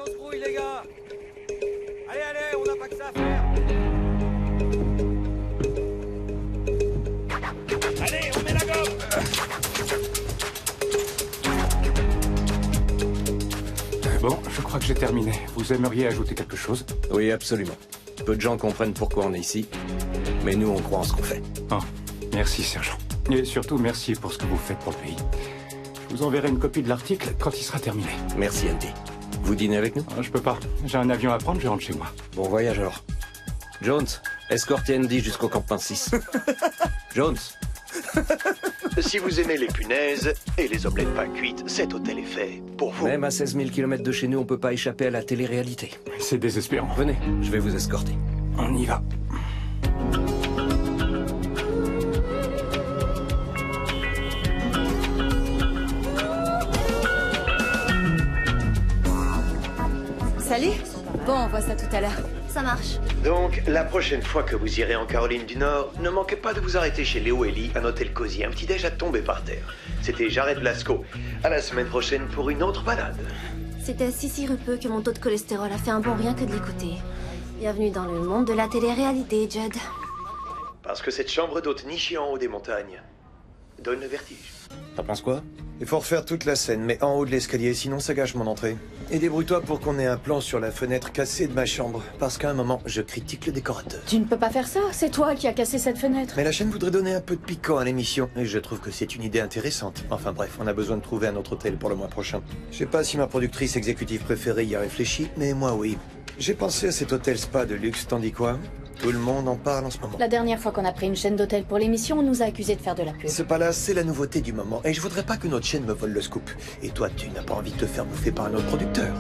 on se grouille, les gars. Allez, allez, on n'a pas que ça à faire. Allez, on met la gomme. Bon, je crois que j'ai terminé. Vous aimeriez ajouter quelque chose? Oui, absolument. Peu de gens comprennent pourquoi on est ici, mais nous, on croit en ce qu'on fait. Oh, merci, sergent. Et surtout, merci pour ce que vous faites pour le pays. Je vous enverrai une copie de l'article quand il sera terminé. Merci, Andy. Vous dînez avec nous? Je peux pas. J'ai un avion à prendre, je rentre chez moi. Bon voyage alors. Jones, escortez Andy jusqu'au campement 6. Jones. Si vous aimez les punaises et les omelettes pas cuites, cet hôtel est fait pour vous. Même à 16 000 km de chez nous, on peut pas échapper à la télé-réalité. C'est désespérant. Venez, je vais vous escorter. On y va. Salut. Bon, on voit ça tout à l'heure. Ça marche. Donc, la prochaine fois que vous irez en Caroline du Nord, ne manquez pas de vous arrêter chez Léo Ellie, un hôtel cosy, un petit déj à tomber par terre. C'était Jared Blasco. À la semaine prochaine pour une autre balade. C'était si sirupeux que mon taux de cholestérol a fait un bon rien que de l'écouter. Bienvenue dans le monde de la télé-réalité, Judd. Parce que cette chambre d'hôte nichée en haut des montagnes donne le vertige. T'en penses quoi? Il faut refaire toute la scène, mais en haut de l'escalier, sinon ça gâche mon entrée. Et débrouille-toi pour qu'on ait un plan sur la fenêtre cassée de ma chambre, parce qu'à un moment, je critique le décorateur. Tu ne peux pas faire ça, c'est toi qui as cassé cette fenêtre. Mais la chaîne voudrait donner un peu de piquant à l'émission, et je trouve que c'est une idée intéressante. Enfin bref, on a besoin de trouver un autre hôtel pour le mois prochain. Je sais pas si ma productrice exécutive préférée y a réfléchi, mais moi oui. J'ai pensé à cet hôtel spa de luxe, tandis quoi? Tout le monde en parle en ce moment. La dernière fois qu'on a pris une chaîne d'hôtel pour l'émission, on nous a accusés de faire de la pub. Ce pas-là, c'est la nouveauté du moment, et je voudrais pas que notre chaîne me vole le scoop. Et toi, tu n'as pas envie de te faire bouffer par un autre producteur.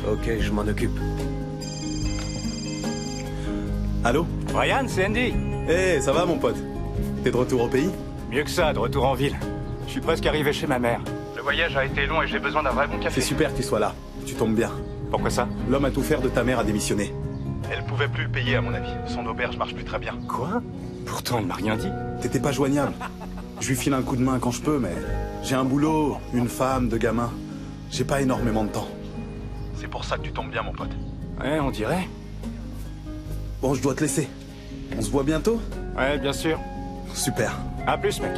Ok, je m'en occupe. Allô? Brian, c'est Andy. Eh, ça va mon pote? T'es de retour au pays? Mieux que ça, de retour en ville. Je suis presque arrivé chez ma mère. Le voyage a été long et j'ai besoin d'un vrai bon café. C'est super que tu sois là. Tu tombes bien. Pourquoi ça? L'homme à tout faire de ta mère a démissionné. Elle pouvait plus le payer à mon avis. Son auberge marche plus très bien. Quoi? Pourtant, elle m'a rien dit. T'étais pas joignable. Je lui file un coup de main quand je peux, mais j'ai un boulot, une femme, 2 gamins. J'ai pas énormément de temps. C'est pour ça que tu tombes bien mon pote. Ouais, on dirait. Bon, je dois te laisser. On se voit bientôt? Ouais, bien sûr. Super. À plus, mec.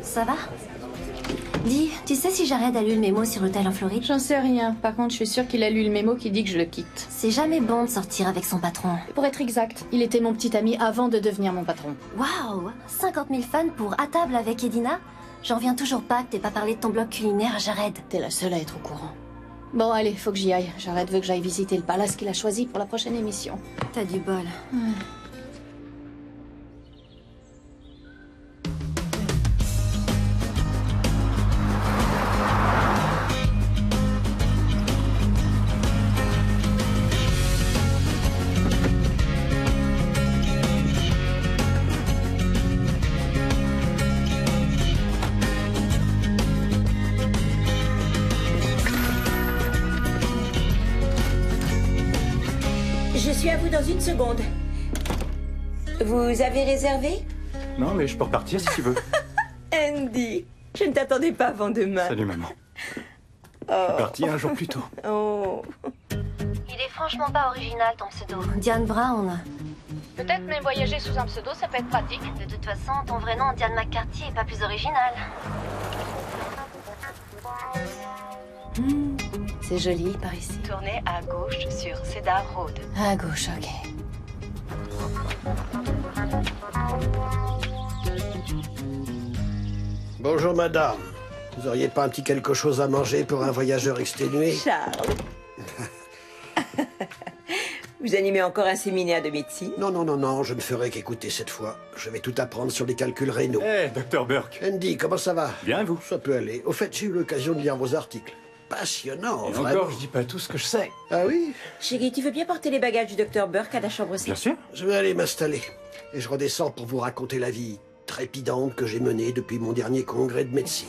Ça va? Dis, tu sais si Jared a lu le mémo sur l'hôtel en Floride? J'en sais rien. Par contre, je suis sûre qu'il a lu le mémo qui dit que je le quitte. C'est jamais bon de sortir avec son patron. Pour être exact, il était mon petit ami avant de devenir mon patron. Waouh! 50 000 fans pour À table avec Edina? J'en reviens toujours pas que t'aies pas parlé de ton blog culinaire à Jared. T'es la seule à être au courant. Bon, allez, faut que j'y aille. Jared veut que j'aille visiter le palace qu'il a choisi pour la prochaine émission. T'as du bol. Je suis à vous dans une seconde. Vous avez réservé? Non, mais je peux repartir si tu veux. Andy, je ne t'attendais pas avant demain. Salut, maman. Je suis parti un jour plus tôt. Oh. Il est franchement pas original ton pseudo. Diane Brown. Peut-être, mais voyager sous un pseudo, ça peut être pratique. De toute façon, ton vrai nom, Diane McCarthy, est pas plus original. C'est joli par ici. Tournez à gauche sur Cedar Road. À gauche, ok. Bonjour madame. Vous auriez pas un petit quelque chose à manger pour un voyageur exténué? Charles. Vous animez encore un séminaire de médecine? Non, non, non, non, je ne ferai qu'écouter cette fois. Je vais tout apprendre sur les calculs rénaux. Eh, Dr. Burke. Andy, comment ça va? Bien, et vous? Ça peut aller. Au fait, j'ai eu l'occasion de lire vos articles. Passionnant, Et vraiment. encore, je dis pas tout ce que je sais. Ah oui? Chérie, tu veux bien porter les bagages du docteur Burke à la chambre 6? Bien sûr. Je vais aller m'installer. Et je redescends pour vous raconter la vie trépidante que j'ai menée depuis mon dernier congrès de médecine.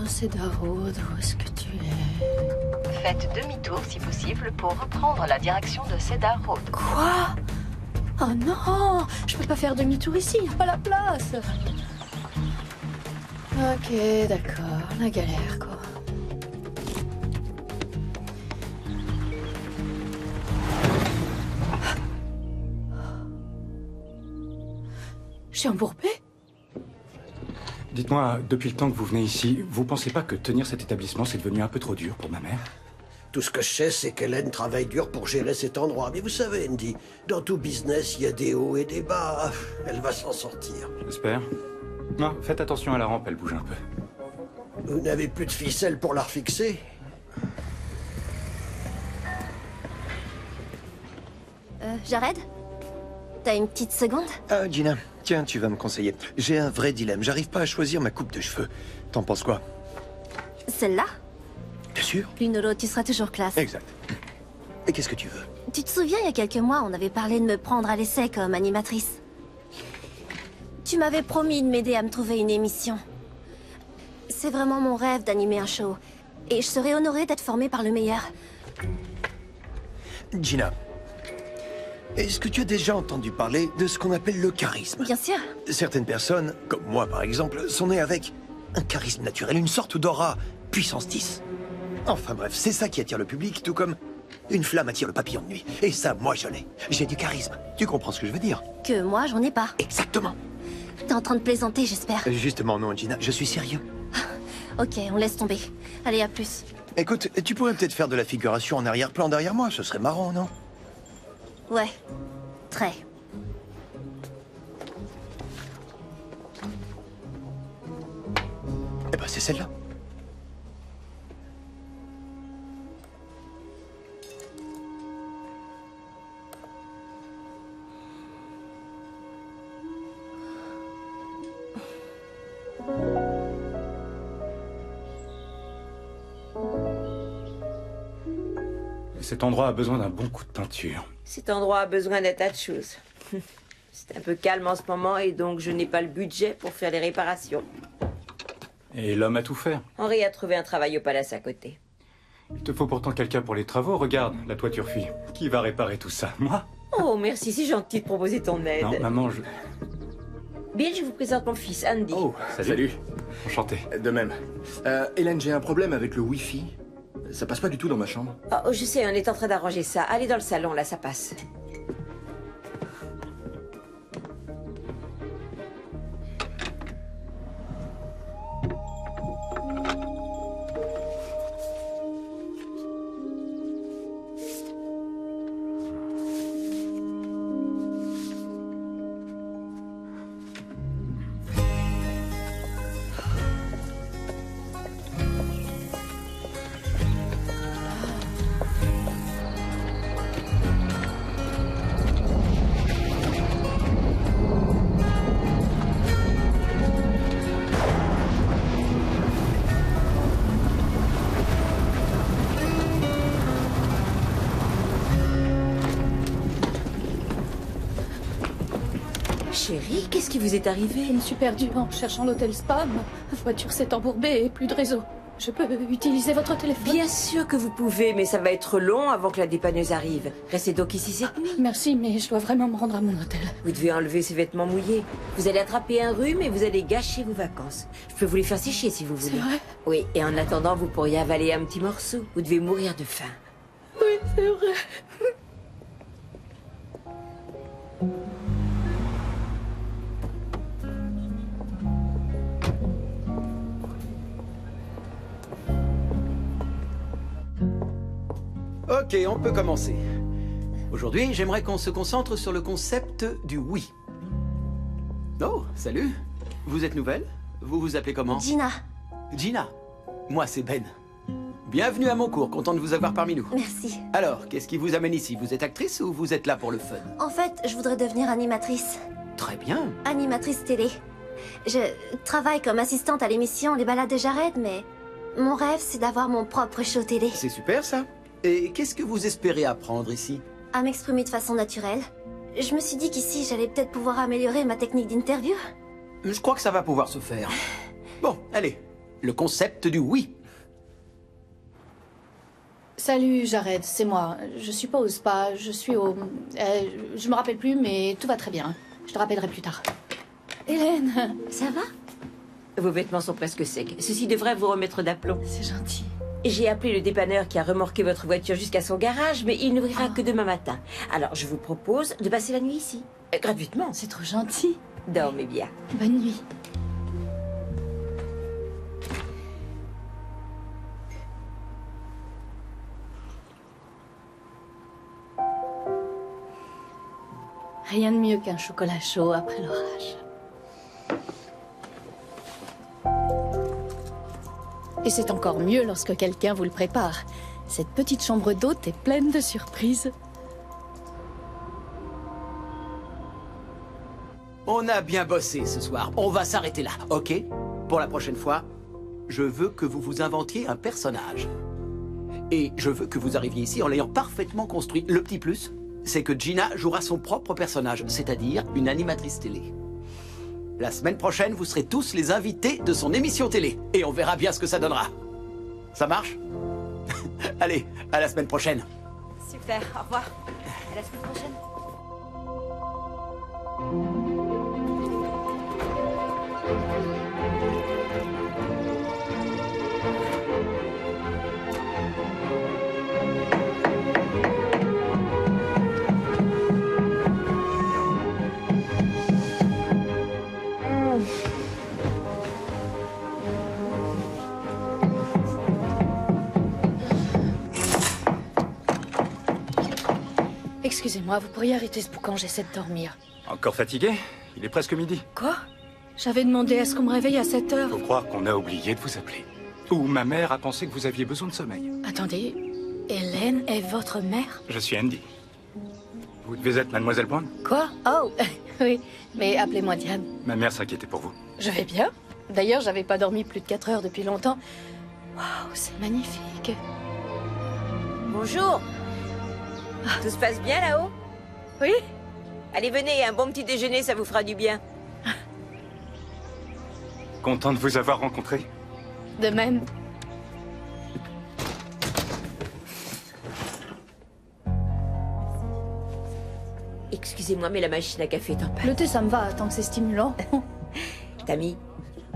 Cedar Road, où est-ce que tu es? Faites demi-tour si possible pour reprendre la direction de Cedar Road. Quoi? Oh non! Je peux pas faire demi-tour ici, y a pas la place! Ok, d'accord, la galère, quoi. Je suis embourbée? Dites-moi, depuis le temps que vous venez ici, vous pensez pas que tenir cet établissement, c'est devenu un peu trop dur pour ma mère? Tout ce que je sais, c'est qu'Hélène travaille dur pour gérer cet endroit. Mais vous savez, Andy, dans tout business, il y a des hauts et des bas. Elle va s'en sortir. J'espère. Non, faites attention à la rampe, elle bouge un peu. Vous n'avez plus de ficelle pour la refixer? Jared? T'as une petite seconde? Ah, Gina, tiens, tu vas me conseiller. J'ai un vrai dilemme, j'arrive pas à choisir ma coupe de cheveux. T'en penses quoi? Celle-là? Bien sûr. L'une ou l'autre, tu seras toujours classe. Exact. Et qu'est-ce que tu veux? Tu te souviens, il y a quelques mois, on avait parlé de me prendre à l'essai comme animatrice. Tu m'avais promis de m'aider à me trouver une émission. C'est vraiment mon rêve d'animer un show. Et je serais honorée d'être formée par le meilleur. Gina, est-ce que tu as déjà entendu parler de ce qu'on appelle le charisme? Bien sûr. Certaines personnes, comme moi par exemple, sont nées avec un charisme naturel, une sorte d'aura puissance 10. Enfin bref, c'est ça qui attire le public, tout comme une flamme attire le papillon de nuit. Et ça, moi je l'ai. J'ai du charisme. Tu comprends ce que je veux dire? Que moi, j'en ai pas. Exactement. T'es en train de plaisanter, j'espère. Justement non, Gina, je suis sérieux. Ok, on laisse tomber. Allez, à plus. Écoute, tu pourrais peut-être faire de la figuration en arrière-plan derrière moi, ce serait marrant, non? Ouais. Très. Eh ben, c'est celle-là. Cet endroit a besoin d'un bon coup de peinture. Cet endroit a besoin d'un tas de choses. C'est un peu calme en ce moment et donc je n'ai pas le budget pour faire les réparations. Et l'homme a tout fait. Henri a trouvé un travail au palace à côté. Il te faut pourtant quelqu'un pour les travaux. Regarde, la toiture fuit. Qui va réparer tout ça? Moi? Oh, merci, c'est gentil de proposer ton aide. Non, maman, je... Bill, je vous présente mon fils, Andy. Oh, Salut. Enchanté. De même. Hélène, j'ai un problème avec le Wi-Fi. Ça passe pas du tout dans ma chambre. Oh, je sais, on est en train d'arranger ça. Allez dans le salon, là, ça passe. Chérie, qu'est-ce qui vous est arrivé? Je me suis perdue en cherchant l'hôtel Spa. Ma voiture s'est embourbée et plus de réseau. Je peux utiliser votre téléphone? Bien sûr que vous pouvez, mais ça va être long avant que la dépanneuse arrive. Restez donc ici cette nuit. Merci, mais je dois vraiment me rendre à mon hôtel. Vous devez enlever ces vêtements mouillés. Vous allez attraper un rhume et vous allez gâcher vos vacances. Je peux vous les faire sécher si vous voulez. C'est vrai? Oui, et en attendant, vous pourriez avaler un petit morceau. Vous devez mourir de faim. Oui, c'est vrai. Ok, on peut commencer. Aujourd'hui, j'aimerais qu'on se concentre sur le concept du oui. Oh, salut. Vous êtes nouvelle? Vous vous appelez comment? Gina. Gina. Moi, c'est Ben. Bienvenue à mon cours, content de vous avoir parmi nous. Merci. Alors, qu'est-ce qui vous amène ici? Vous êtes actrice ou vous êtes là pour le fun? En fait, je voudrais devenir animatrice. Très bien. Animatrice télé. Je travaille comme assistante à l'émission Les Balades de Jared, mais mon rêve, c'est d'avoir mon propre show télé. C'est super, ça. Et qu'est-ce que vous espérez apprendre ici? À m'exprimer de façon naturelle. Je me suis dit qu'ici, j'allais peut-être pouvoir améliorer ma technique d'interview. Je crois que ça va pouvoir se faire. Bon, allez. Le concept du oui. Salut, Jared, c'est moi. Je suppose pas, je suis au... je me rappelle plus, mais tout va très bien. Je te rappellerai plus tard. Hélène, ça va? Vos vêtements sont presque secs. Ceci devrait vous remettre d'aplomb. C'est gentil. J'ai appelé le dépanneur qui a remorqué votre voiture jusqu'à son garage, mais il n'ouvrira que demain matin. Alors, je vous propose de passer la nuit ici. Gratuitement. C'est trop gentil. Dormez bien. Bonne nuit. Rien de mieux qu'un chocolat chaud après l'orage. Et c'est encore mieux lorsque quelqu'un vous le prépare. Cette petite chambre d'hôte est pleine de surprises. On a bien bossé ce soir. On va s'arrêter là, ok? Pour la prochaine fois, je veux que vous vous inventiez un personnage. Et je veux que vous arriviez ici en l'ayant parfaitement construit. Le petit plus, c'est que Gina jouera son propre personnage, c'est-à-dire une animatrice télé. La semaine prochaine, vous serez tous les invités de son émission télé. Et on verra bien ce que ça donnera. Ça marche? Allez, à la semaine prochaine. Super, au revoir. À la semaine prochaine. Excusez-moi, vous pourriez arrêter ce boucan, j'essaie de dormir. Encore fatigué? Il est presque midi. Quoi? J'avais demandé à ce qu'on me réveille à 7 heures. Faut croire qu'on a oublié de vous appeler. Ou ma mère a pensé que vous aviez besoin de sommeil. Attendez, Hélène est votre mère? Je suis Andy. Vous devez être Mademoiselle Brown? Quoi? Oh, oui, mais appelez-moi Diane. Ma mère s'inquiétait pour vous. Je vais bien. D'ailleurs, j'avais pas dormi plus de 4 heures depuis longtemps. Waouh, c'est magnifique. Bonjour. Tout se passe bien là-haut? Oui. Allez, venez, un bon petit déjeuner, ça vous fera du bien. Content de vous avoir rencontré. De même. Excusez-moi, mais la machine à café est en panne. Le thé, ça me va, tant que c'est stimulant. Tammy,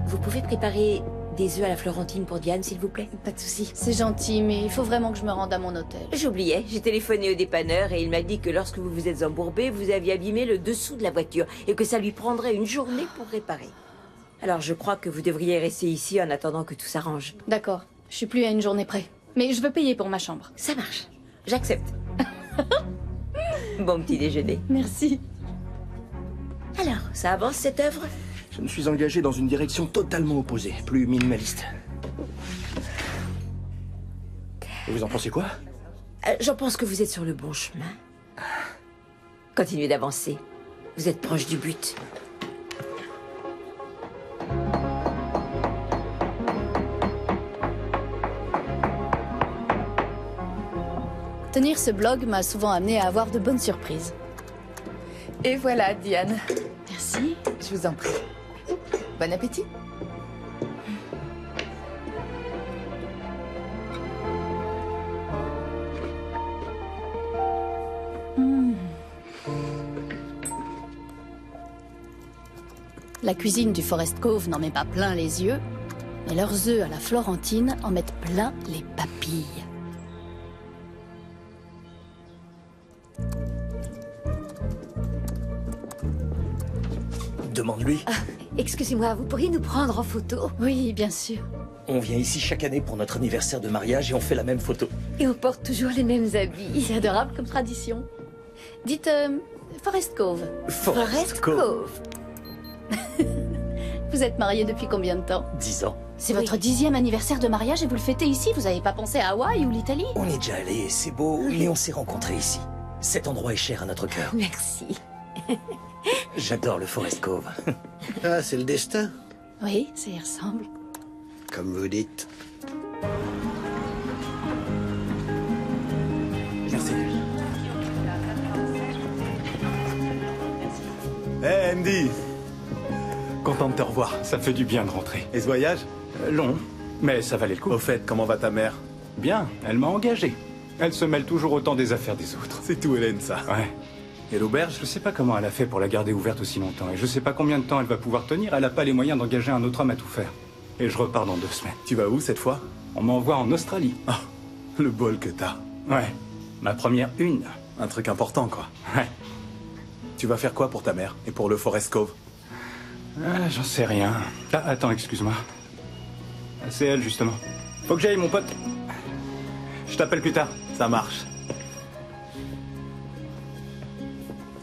vous pouvez préparer des œufs à la Florentine pour Diane, s'il vous plaît? Pas de souci. C'est gentil, mais il faut vraiment que je me rende à mon hôtel. J'oubliais, j'ai téléphoné au dépanneur et il m'a dit que lorsque vous vous êtes embourbé, vous aviez abîmé le dessous de la voiture et que ça lui prendrait une journée pour réparer. Alors je crois que vous devriez rester ici en attendant que tout s'arrange. D'accord, je suis plus à une journée près. Mais je veux payer pour ma chambre. Ça marche, j'accepte. Bon petit déjeuner. Merci. Alors, ça avance cette œuvre? Je me suis engagé dans une direction totalement opposée, plus minimaliste. Et vous en pensez quoi? J'en pense que vous êtes sur le bon chemin. Continuez d'avancer. Vous êtes proche du but. Tenir ce blog m'a souvent amené à avoir de bonnes surprises. Et voilà, Diane. Merci. Je vous en prie. Bon appétit. La cuisine du Forest Cove n'en met pas plein les yeux, mais leurs œufs à la Florentine en mettent plein les papilles. Demande-lui. Ah, excusez-moi, vous pourriez nous prendre en photo? Oui, bien sûr. On vient ici chaque année pour notre anniversaire de mariage et on fait la même photo. Et on porte toujours les mêmes habits. C'est adorable comme tradition. Dites, Forest Cove. Forest Cove. Vous êtes mariés depuis combien de temps? 10 ans. C'est votre 10e anniversaire de mariage et vous le fêtez ici? Vous n'avez pas pensé à Hawaï ou l'Italie? On est déjà allé, c'est beau, mais on s'est rencontrés ici. Cet endroit est cher à notre cœur. Merci. J'adore le Forest Cove. Ah, c'est le destin. Oui, ça y ressemble. Comme vous dites. Merci. Hey Andy. Content de te revoir. Ça fait du bien de rentrer. Et ce voyage? Long, mais ça valait le coup. Au fait, comment va ta mère? Bien, elle m'a engagé. Elle se mêle toujours autant des affaires des autres. C'est tout, Hélène, ça. Ouais. Et l'auberge? Je sais pas comment elle a fait pour la garder ouverte aussi longtemps. Et je sais pas combien de temps elle va pouvoir tenir. Elle a pas les moyens d'engager un autre homme à tout faire. Et je repars dans 2 semaines. Tu vas où cette fois? On m'envoie en Australie. Ah, le bol que t'as. Ouais. Ma première une. Un truc important, quoi. Ouais. Tu vas faire quoi pour ta mère? Et pour le Forest Cove? Ah, j'en sais rien. Ah, attends, excuse-moi. C'est elle, justement. Faut que j'aille, mon pote. Je t'appelle plus tard. Ça marche.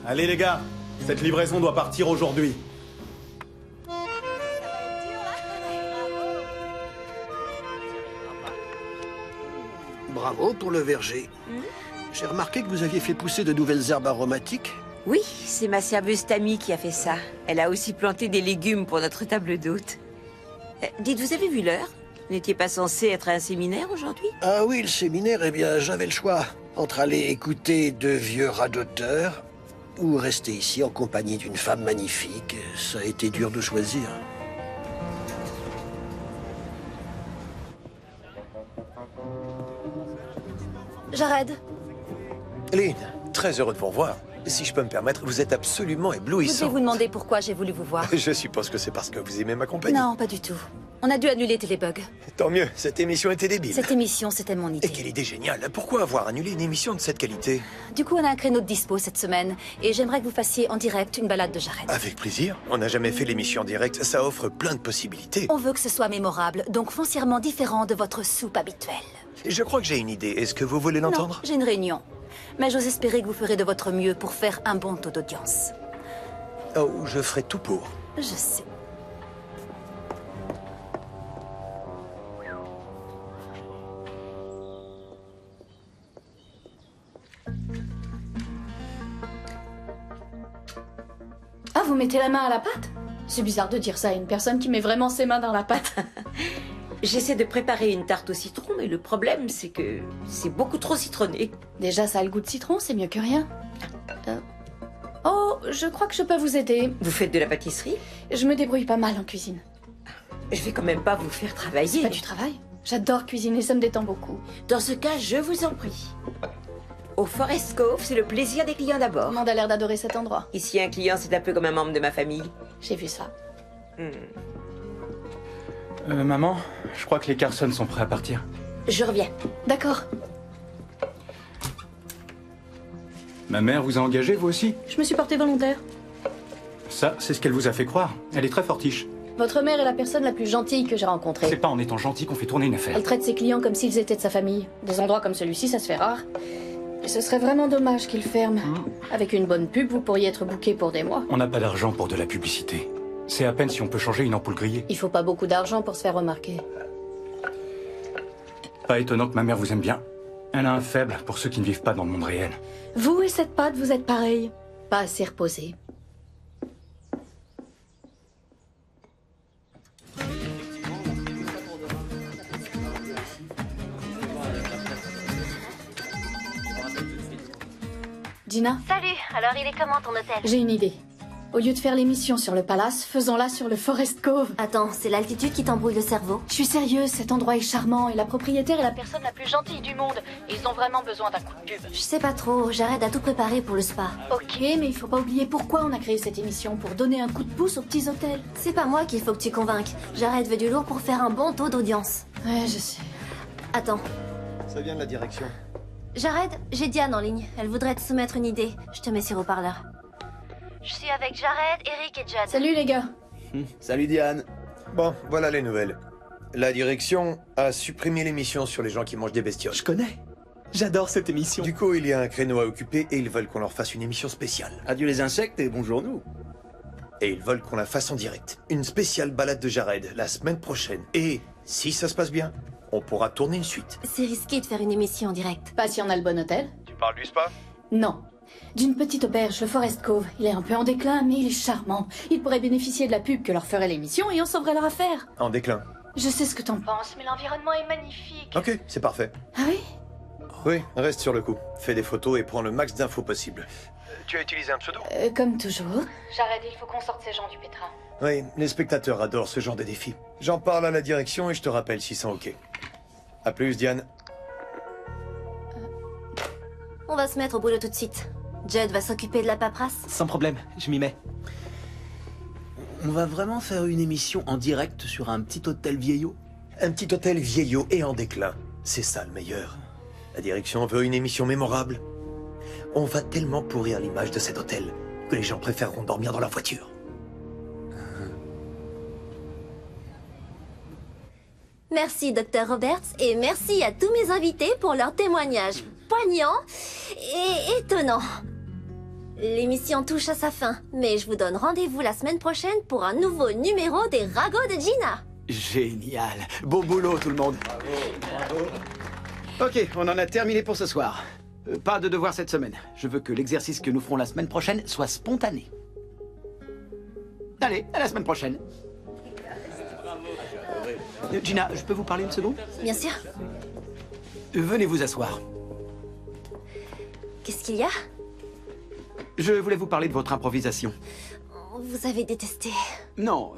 Allez, les gars. Cette livraison doit partir aujourd'hui. Bravo pour le verger. J'ai remarqué que vous aviez fait pousser de nouvelles herbes aromatiques. Oui, c'est ma serveuse Tammy qui a fait ça. Elle a aussi planté des légumes pour notre table d'hôte. Dites, vous avez vu l'heure? Vous n'étiez pas censé être à un séminaire aujourd'hui? Ah oui, le séminaire, eh bien, j'avais le choix. Entre aller écouter 2 vieux radoteurs ou rester ici en compagnie d'une femme magnifique. Ça a été dur de choisir. Jared, Lynn, très heureux de vous revoir. Si je peux me permettre, vous êtes absolument Vous éblouissant. devez vous demander pourquoi j'ai voulu vous voir. Je suppose que c'est parce que vous aimez ma compagnie. Non, pas du tout. On a dû annuler Télébug. Tant mieux, cette émission était débile. Cette émission, c'était mon idée. Et quelle idée géniale. Pourquoi avoir annulé une émission de cette qualité? Du coup, on a un créneau de dispo cette semaine. Et j'aimerais que vous fassiez en direct une balade de Jared. Avec plaisir. On n'a jamais fait l'émission en direct. Ça offre plein de possibilités. On veut que ce soit mémorable, donc foncièrement différent de votre soupe habituelle. Je crois que j'ai une idée. Est-ce que vous voulez l'entendre? J'ai une réunion. Mais j'ose espérer que vous ferez de votre mieux pour faire un bon taux d'audience. Oh, je ferai tout pour. Je sais. Ah, vous mettez la main à la pâte? C'est bizarre de dire ça à une personne qui met vraiment ses mains dans la pâte. J'essaie de préparer une tarte au citron, mais le problème, c'est que c'est beaucoup trop citronné. Déjà, ça a le goût de citron, c'est mieux que rien. Oh, je crois que je peux vous aider. Vous faites de la pâtisserie? Je me débrouille pas mal en cuisine. Je vais quand même pas vous faire travailler. C'est pas du travail. J'adore cuisiner, ça me détend beaucoup. Dans ce cas, je vous en prie. Au Forest Cove, c'est le plaisir des clients d'abord. Tout le monde a l'air d'adorer cet endroit. Ici, un client, c'est un peu comme un membre de ma famille. J'ai vu ça. Maman, je crois que les Carson sont prêts à partir. Je reviens. D'accord. Ma mère vous a engagé, vous aussi? Je me suis portée volontaire. Ça, c'est ce qu'elle vous a fait croire. Elle est très fortiche. Votre mère est la personne la plus gentille que j'ai rencontrée. C'est pas en étant gentil qu'on fait tourner une affaire. Elle traite ses clients comme s'ils étaient de sa famille. Des endroits comme celui-ci, ça se fait rare. Et ce serait vraiment dommage qu'ils ferment. Avec une bonne pub, vous pourriez être booké pour des mois. On n'a pas d'argent pour de la publicité. C'est à peine si on peut changer une ampoule grillée. Il faut pas beaucoup d'argent pour se faire remarquer. Pas étonnant que ma mère vous aime bien. Elle a un faible pour ceux qui ne vivent pas dans le monde réel. Vous et cette pâte, vous êtes pareils. Pas assez reposés. Gina? Salut, alors il est comment ton hôtel? J'ai une idée. Au lieu de faire l'émission sur le palace, faisons-la sur le Forest Cove. Attends, c'est l'altitude qui t'embrouille le cerveau? Je suis sérieuse, cet endroit est charmant et la propriétaire est la personne la plus gentille du monde. Et ils ont vraiment besoin d'un coup de pub. Je sais pas trop, Jared a tout préparé pour le spa. Ok, mais il faut pas oublier pourquoi on a créé cette émission, pour donner un coup de pouce aux petits hôtels. C'est pas moi qu'il faut que tu convainques. Jared veut du lourd pour faire un bon taux d'audience. Ouais, je sais. Attends. Ça vient de la direction. Jared, j'ai Diane en ligne. Elle voudrait te soumettre une idée. Je te mets sur haut-parleur. Je suis avec Jared, Eric et Judd. Salut les gars. Salut Diane. Bon, voilà les nouvelles. La direction a supprimé l'émission sur les gens qui mangent des bestioles. Je connais. J'adore cette émission. Du coup, il y a un créneau à occuper et ils veulent qu'on leur fasse une émission spéciale. Adieu les insectes et bonjour nous. Et ils veulent qu'on la fasse en direct. Une spéciale balade de Jared, la semaine prochaine. Et si ça se passe bien, on pourra tourner une suite. C'est risqué de faire une émission en direct. Pas si on a le bon hôtel. Tu parles du spa? Non. D'une petite auberge, le Forest Cove. Il est un peu en déclin, mais il est charmant. Il pourrait bénéficier de la pub que leur ferait l'émission et on sauverait leur affaire. En déclin. Je sais ce que t'en penses, mais l'environnement est magnifique. Ok, c'est parfait. Ah oui? Oui, reste sur le coup. Fais des photos et prends le max d'infos possible. Tu as utilisé un pseudo? Comme toujours. Jared, il faut qu'on sorte ces gens du pétrin. Oui, les spectateurs adorent ce genre de défi. J'en parle à la direction et je te rappelle s'ils sont OK. À plus, Diane. On va se mettre au boulot tout de suite. Jed va s'occuper de la paperasse. Sans problème, je m'y mets. On va vraiment faire une émission en direct sur un petit hôtel vieillot? Un petit hôtel vieillot et en déclin. C'est ça le meilleur. La direction veut une émission mémorable. On va tellement pourrir l'image de cet hôtel que les gens préféreront dormir dans leur voiture. Merci, Dr. Roberts, et merci à tous mes invités pour leurs témoignages poignants et étonnants. L'émission touche à sa fin, mais je vous donne rendez-vous la semaine prochaine pour un nouveau numéro des Ragots de Gina. Génial. Beau boulot, tout le monde. Bravo. Ok, on en a terminé pour ce soir. Pas de devoir cette semaine. Je veux que l'exercice que nous ferons la semaine prochaine soit spontané. Allez, à la semaine prochaine. Gina, je peux vous parler une seconde? Bien sûr. Venez vous asseoir. Qu'est-ce qu'il y a? Je voulais vous parler de votre improvisation. Vous avez détesté. Non,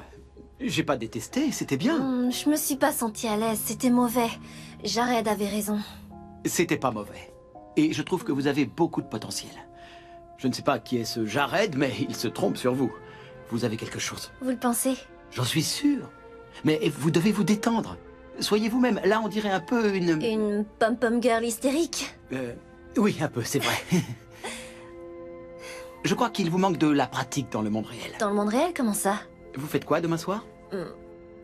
j'ai pas détesté, c'était bien. Je me suis pas sentie à l'aise, c'était mauvais. Jared avait raison. C'était pas mauvais. Et je trouve que vous avez beaucoup de potentiel. Je ne sais pas qui est ce Jared, mais il se trompe sur vous. Vous avez quelque chose. Vous le pensez? J'en suis sûr. Mais vous devez vous détendre. Soyez vous-même. Là, on dirait un peu une... Une pom-pom girl hystérique? Oui, un peu, c'est vrai. Je crois qu'il vous manque de la pratique dans le monde réel. Dans le monde réel, comment ça? Vous faites quoi demain soir?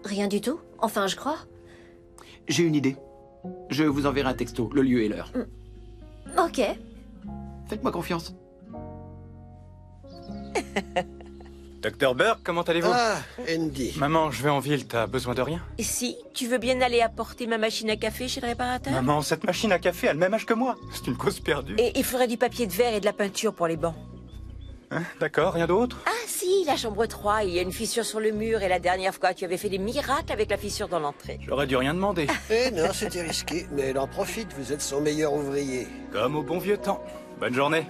Rien du tout. Enfin, je crois. J'ai une idée. Je vous enverrai un texto, le lieu et l'heure. Ok. Faites-moi confiance. Docteur Burke, comment allez-vous? Ah, Andy. Maman, je vais en ville, t'as besoin de rien? Et si, tu veux bien aller apporter ma machine à café chez le réparateur? Maman, cette machine à café a le même âge que moi. C'est une cause perdue. Et il faudrait du papier de verre et de la peinture pour les bancs. Hein, d'accord, rien d'autre? Ah si, la chambre 3, il y a une fissure sur le mur et la dernière fois, tu avais fait des miracles avec la fissure dans l'entrée. J'aurais dû rien demander. Eh non, c'était risqué, mais elle en profite, vous êtes son meilleur ouvrier. Comme au bon vieux temps. Bonne journée.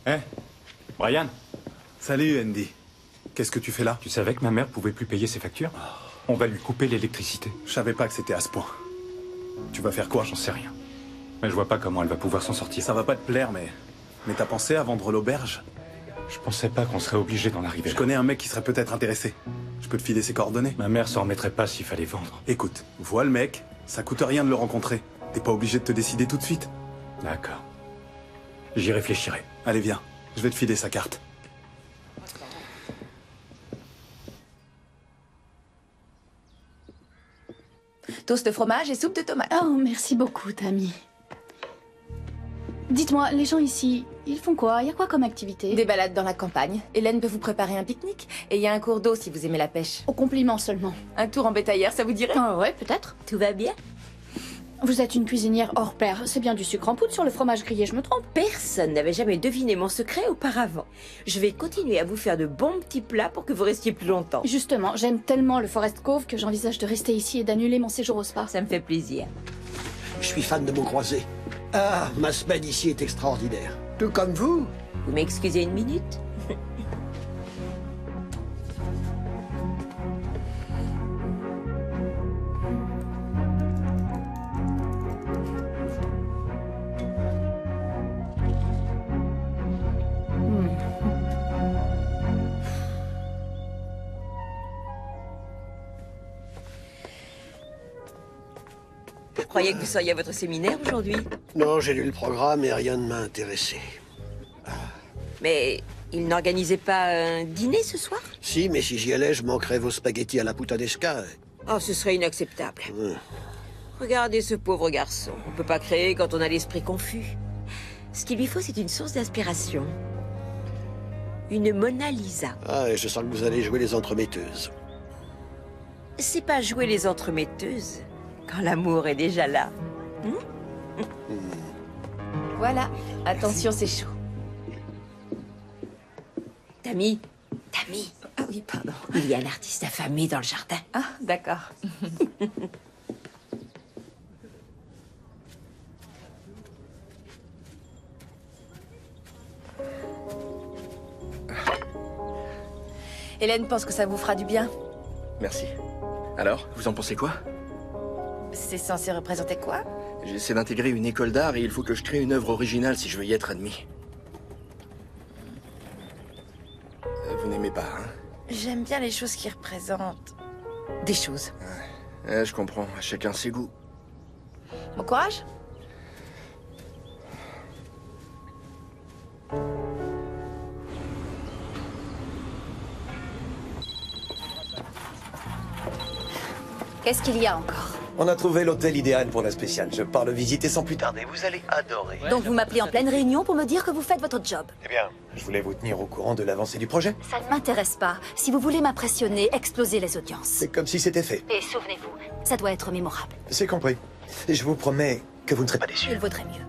Hé, Brian. Salut, Andy. Qu'est-ce que tu fais là? Tu savais que ma mère pouvait plus payer ses factures? On va lui couper l'électricité. Je savais pas que c'était à ce point. Tu vas faire quoi? J'en sais rien. Mais je vois pas comment elle va pouvoir s'en sortir. Ça va pas te plaire, mais t'as pensé à vendre l'auberge? Je pensais pas qu'on serait obligé d'en arriver Je là. connais un mec qui serait peut-être intéressé. Je peux te filer ses coordonnées. Ma mère s'en remettrait pas s'il fallait vendre. Écoute, vois le mec, ça coûte rien de le rencontrer. T'es pas obligé de te décider tout de suite. D'accord. J'y réfléchirai. Allez, viens. Je vais te filer sa carte. Toast fromage et soupe de tomates. Oh, merci beaucoup, Tammy. Dites-moi, les gens ici, ils font quoi? Il y a quoi comme activité? Des balades dans la campagne. Hélène peut vous préparer un pique-nique. Et il y a un cours d'eau si vous aimez la pêche. Au compliment seulement. Un tour en bétaillère, ça vous dirait? Ouais, peut-être. Tout va bien? Vous êtes une cuisinière hors pair. C'est bien du sucre en poudre sur le fromage grillé, je me trompe? Personne n'avait jamais deviné mon secret auparavant. Je vais continuer à vous faire de bons petits plats pour que vous restiez plus longtemps. Justement, j'aime tellement le Forest Cove que j'envisage de rester ici et d'annuler mon séjour au spa. Ça me fait plaisir. Je suis fan de mots croisés. Ah, ma semaine ici est extraordinaire. Tout comme vous. Vous m'excusez une minute? Je croyais que vous seriez à votre séminaire aujourd'hui. Non, j'ai lu le programme et rien ne m'a intéressé. Mais il n'organisait pas un dîner ce soir? Si, mais si j'y allais, je manquerais vos spaghettis à la puttanesca. Oh, ce serait inacceptable. Regardez ce pauvre garçon. On peut pas créer quand on a l'esprit confus. Ce qu'il lui faut, c'est une source d'inspiration. Une Mona Lisa. Ah, et je sens que vous allez jouer les entremetteuses. C'est pas jouer les entremetteuses quand l'amour est déjà là. Voilà. Attention, c'est chaud. Tammy. Tammy. Ah oui, pardon. Il y a un artiste affamé dans le jardin. Ah, d'accord. Hélène pense que ça vous fera du bien. Merci. Alors, vous en pensez quoi? C'est censé représenter quoi? J'essaie d'intégrer une école d'art et il faut que je crée une œuvre originale si je veux y être admis. Vous n'aimez pas, hein? J'aime bien les choses qui représentent des choses. Ouais, je comprends. Chacun ses goûts. Bon courage. Qu'est-ce qu'il y a encore? On a trouvé l'hôtel idéal pour la spéciale. Je pars le visiter sans plus tarder. Vous allez adorer. Donc vous m'appelez en pleine réunion pour me dire que vous faites votre job? Eh bien, je voulais vous tenir au courant de l'avancée du projet. Ça ne m'intéresse pas. Si vous voulez m'impressionner, explosez les audiences. C'est comme si c'était fait. Et souvenez-vous, ça doit être mémorable. C'est compris. Et je vous promets que vous ne serez pas déçus. Il vaudrait mieux.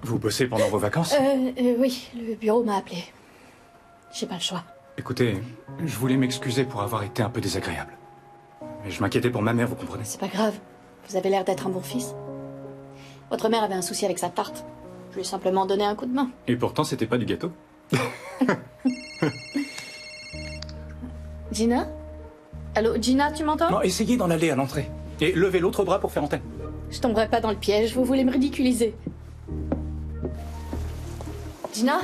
Vous bossez pendant vos vacances? Oui, le bureau m'a appelé. J'ai pas le choix. Écoutez, je voulais m'excuser pour avoir été un peu désagréable. Mais je m'inquiétais pour ma mère, vous comprenez? C'est pas grave. Vous avez l'air d'être un bon fils. Votre mère avait un souci avec sa tarte. Je lui ai simplement donné un coup de main. Et pourtant, c'était pas du gâteau. Gina? Allô, Gina, tu m'entends? Non, essayez d'en aller à l'entrée. Et levez l'autre bras pour faire antenne. Je tomberai pas dans le piège, vous voulez me ridiculiser. Gina?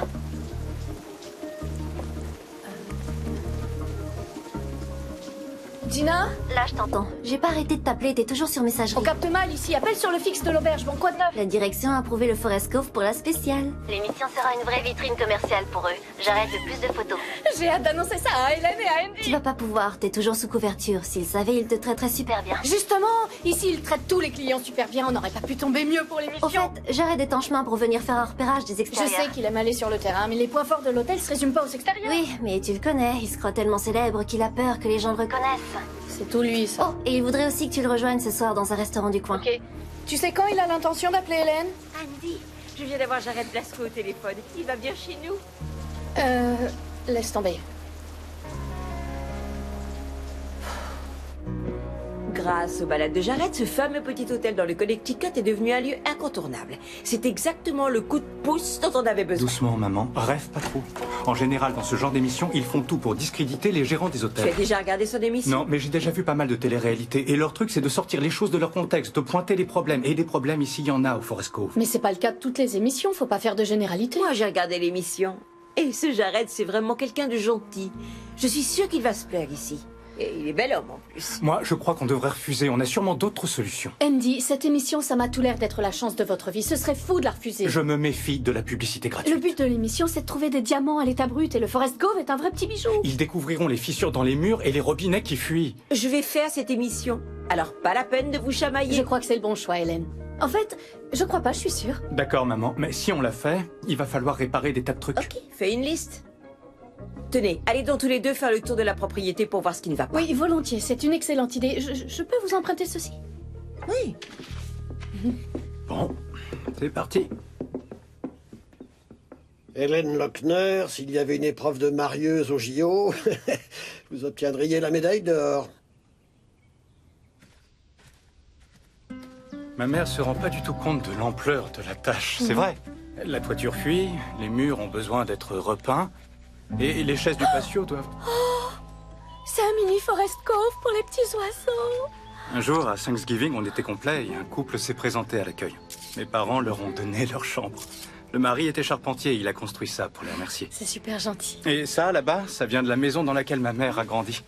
Gina? Là, je t'entends. J'ai pas arrêté de t'appeler, t'es toujours sur messagerie. On capte mal ici, appelle sur le fixe de l'auberge, bon quoi de neuf? La direction a approuvé le Forest Cove pour la spéciale. L'émission sera une vraie vitrine commerciale pour eux. J'arrête de plus de photos. J'ai hâte d'annoncer ça à Hélène et à Andy. Tu vas pas pouvoir, t'es toujours sous couverture. S'ils savaient, ils te traiteraient super bien. Justement, ici ils traitent tous les clients super bien, on n'aurait pas pu tomber mieux pour l'émission. Au fait, Jared est en chemin pour venir faire un repérage des Je extérieurs. sais qu'il aime aller sur le terrain, mais les points forts de l'hôtel se résument pas aux extérieurs. Oui, mais tu le connais, il se croit tellement célèbre qu'il a peur que les gens le reconnaissent. C'est tout lui, ça. Oh, et il voudrait aussi que tu le rejoignes ce soir dans un restaurant du coin. Ok. Tu sais quand il a l'intention d'appeler Hélène? Andy, je viens d'avoir Jared Blasco au téléphone. Il va bien chez nous. Laisse tomber. Grâce aux balades de Jared, ce fameux petit hôtel dans le Connecticut est devenu un lieu incontournable. C'est exactement le coup de pouce dont on avait besoin. Doucement, maman. Rêve pas trop. En général, dans ce genre d'émission, ils font tout pour discréditer les gérants des Tu hôtels. as déjà regardé son émission? Non, mais j'ai déjà vu pas mal de télé-réalités. Et leur truc, c'est de sortir les choses de leur contexte, de pointer les problèmes. Et des problèmes, ici, il y en a au Forest Cove. Mais c'est pas le cas de toutes les émissions, faut pas faire de généralité. Moi, j'ai regardé l'émission. Et ce Jared, c'est vraiment quelqu'un de gentil. Je suis sûre qu'il va se plaire ici. Et il est bel homme, en plus. Moi, je crois qu'on devrait refuser. On a sûrement d'autres solutions. Andy, cette émission, ça m'a tout l'air d'être la chance de votre vie. Ce serait fou de la refuser. Je me méfie de la publicité gratuite. Le but de l'émission, c'est de trouver des diamants à l'état brut. Et le Forest Cove est un vrai petit bijou. Ils découvriront les fissures dans les murs et les robinets qui fuient. Je vais faire cette émission. Alors, pas la peine de vous chamailler. Je crois que c'est le bon choix, Hélène. En fait, je crois pas, je suis sûre. D'accord, maman. Mais si on l'a fait, il va falloir réparer des tas de trucs. Ok, fais une liste. Tenez, allez donc tous les deux faire le tour de la propriété pour voir ce qui ne va pas. Oui, volontiers, c'est une excellente idée. Je peux vous emprunter ceci? Oui. Bon, c'est parti. Hélène Lochner, s'il y avait une épreuve de marieuse au JO, vous obtiendriez la médaille d'or. Ma mère se rend pas du tout compte de l'ampleur de la tâche. C'est vrai. La toiture fuit, les murs ont besoin d'être repeints, et les chaises du patio doivent... Oh, c'est un mini Forest Cove pour les petits oiseaux. Un jour, à Thanksgiving, on était complet et un couple s'est présenté à l'accueil. Mes parents leur ont donné leur chambre. Le mari était charpentier, il a construit ça pour les remercier. C'est super gentil. Et ça, là-bas, ça vient de la maison dans laquelle ma mère a grandi.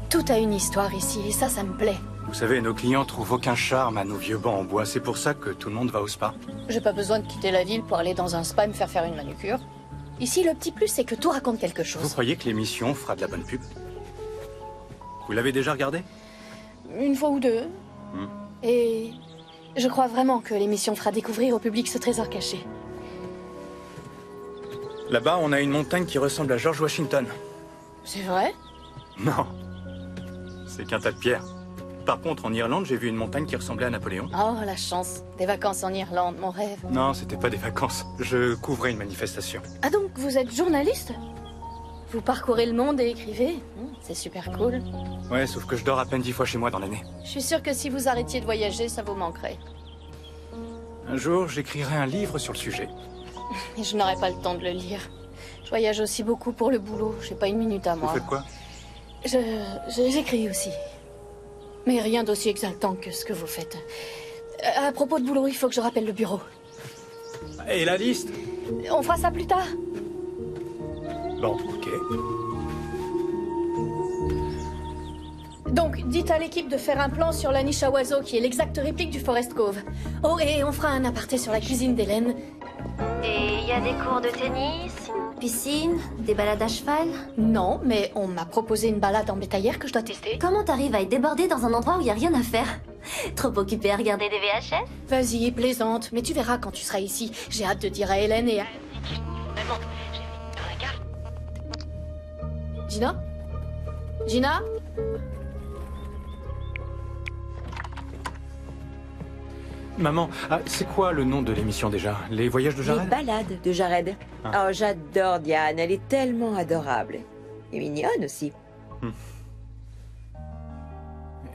Tout a une histoire ici, et ça me plaît. Vous savez, nos clients trouvent aucun charme à nos vieux bancs en bois. C'est pour ça que tout le monde va au spa. J'ai pas besoin de quitter la ville pour aller dans un spa et me faire faire une manucure. Ici, le petit plus, c'est que tout raconte quelque chose. Vous croyez que l'émission fera de la bonne pub? Vous l'avez déjà regardée? Une fois ou deux. Et Je crois vraiment que l'émission fera découvrir au public ce trésor caché. Là-bas, on a une montagne qui ressemble à George Washington. C'est vrai? Non. C'est qu'un tas de pierres. Par contre, en Irlande, j'ai vu une montagne qui ressemblait à Napoléon. Oh, la chance. Des vacances en Irlande, mon rêve. Non, c'était pas des vacances. Je couvrais une manifestation. Ah donc, vous êtes journaliste? Vous parcourez le monde et écrivez? C'est super cool. Ouais, sauf que je dors à peine 10 fois chez moi dans l'année. Je suis sûre que si vous arrêtiez de voyager, ça vous manquerait. Un jour, j'écrirai un livre sur le sujet. Et je n'aurai pas le temps de le lire. Je voyage aussi beaucoup pour le boulot. J'ai pas une minute à moi. Vous faites quoi? J'écris aussi. Mais rien d'aussi exaltant que ce que vous faites. À propos de boulot, il faut que je rappelle le bureau. Et la liste? On fera ça plus tard. Bon, ok. Donc, dites à l'équipe de faire un plan sur la niche à oiseaux qui est l'exacte réplique du Forest Cove. Oh, et on fera un aparté sur la cuisine d'Hélène. Et il y a des cours de tennis, une piscine, des balades à cheval? Non, mais on m'a proposé une balade en bétaillère que je dois tester. Comment t'arrives à être débordée dans un endroit où il y a rien à faire? Trop occupée à regarder des VHS? Vas-y, plaisante, mais tu verras quand tu seras ici. J'ai hâte de dire à Hélène et à... Gina? Gina? Maman, c'est quoi le nom de l'émission déjà? Les voyages de Jared? Les balades de Jared. Ah. Oh, j'adore Diane, elle est tellement adorable. Et mignonne aussi.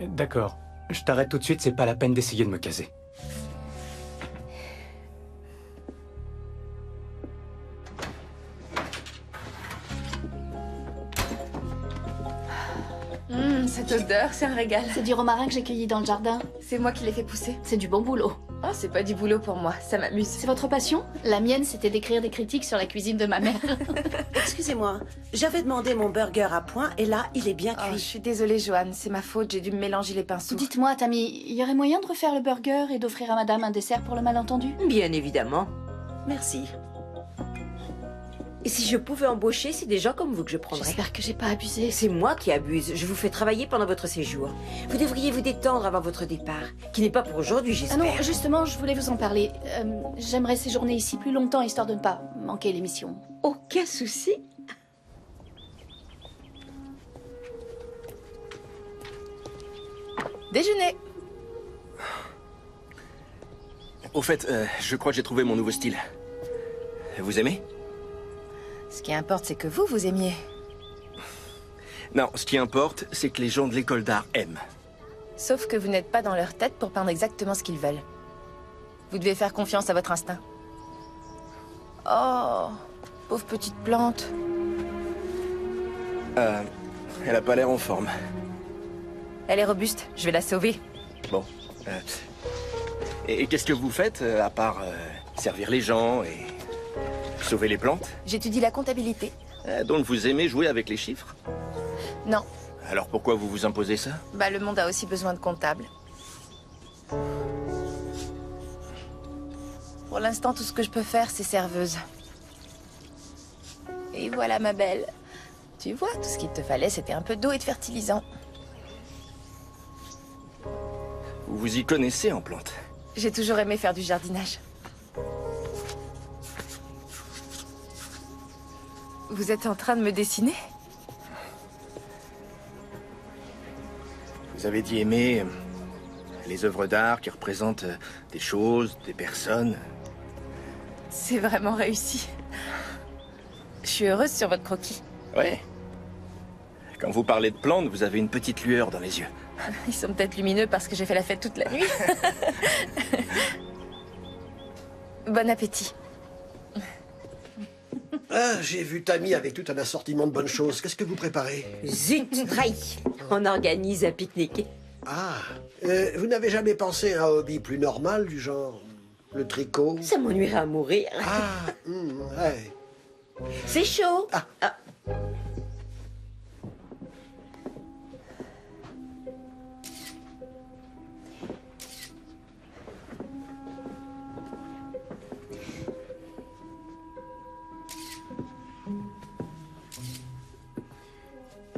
D'accord. Je t'arrête tout de suite, c'est pas la peine d'essayer de me caser. Cette odeur, c'est un régal. C'est du romarin que j'ai cueilli dans le jardin. C'est moi qui l'ai fait pousser. C'est du bon boulot. Oh, c'est pas du boulot pour moi, ça m'amuse. C'est votre passion? La mienne, c'était d'écrire des critiques sur la cuisine de ma mère. Excusez-moi, j'avais demandé mon burger à point et là, il est bien cuit. Oh, je suis désolée, Joanne, c'est ma faute, j'ai dû me mélanger les pinceaux. Dites-moi, Tammy, il y aurait moyen de refaire le burger et d'offrir à madame un dessert pour le malentendu? Bien évidemment. Merci. Et si je pouvais embaucher, c'est des gens comme vous que je prendrais. J'espère que j'ai pas abusé. C'est moi qui abuse. Je vous fais travailler pendant votre séjour. Vous devriez vous détendre avant votre départ. Qui n'est pas pour aujourd'hui, Ah non, j'espère. justement, je voulais vous en parler. J'aimerais séjourner ici plus longtemps, histoire de ne pas manquer l'émission. Aucun souci. Déjeuner. Au fait, je crois que j'ai trouvé mon nouveau style. Vous aimez? Ce qui importe, c'est que vous aimiez. Non, ce qui importe, c'est que les gens de l'école d'art aiment. Sauf que vous n'êtes pas dans leur tête pour peindre exactement ce qu'ils veulent. Vous devez faire confiance à votre instinct. Oh, pauvre petite plante. Elle a pas l'air en forme. Elle est robuste, je vais la sauver. Bon. Et qu'est-ce que vous faites, à part servir les gens et sauver les plantes? J'étudie la comptabilité. Donc vous aimez jouer avec les chiffres? Non, Alors pourquoi vous vous imposez ça? bah le monde a aussi besoin de comptables. Pour l'instant, tout ce que je peux faire, c'est serveuse. Et voilà, ma belle. Tu vois, tout ce qu'il te fallait, c'était un peu d'eau et de fertilisant. Vous vous y connaissez en plantes? J'ai toujours aimé faire du jardinage. Vous êtes en train de me dessiner? Vous avez dit aimer les œuvres d'art qui représentent des choses, des personnes. C'est vraiment réussi. Je suis heureuse sur votre croquis. Ouais. Quand vous parlez de plantes, vous avez une petite lueur dans les yeux. Ils sont peut-être lumineux parce que j'ai fait la fête toute la nuit. Bon appétit. Ah, j'ai vu Tammy avec tout un assortiment de bonnes choses. Qu'est-ce que vous préparez? Zut, trahi. On organise un pique-nique. Ah, vous n'avez jamais pensé à un hobby plus normal, du genre le tricot? Ça m'ennuierait à mourir. Ah, ouais. C'est chaud. Ah.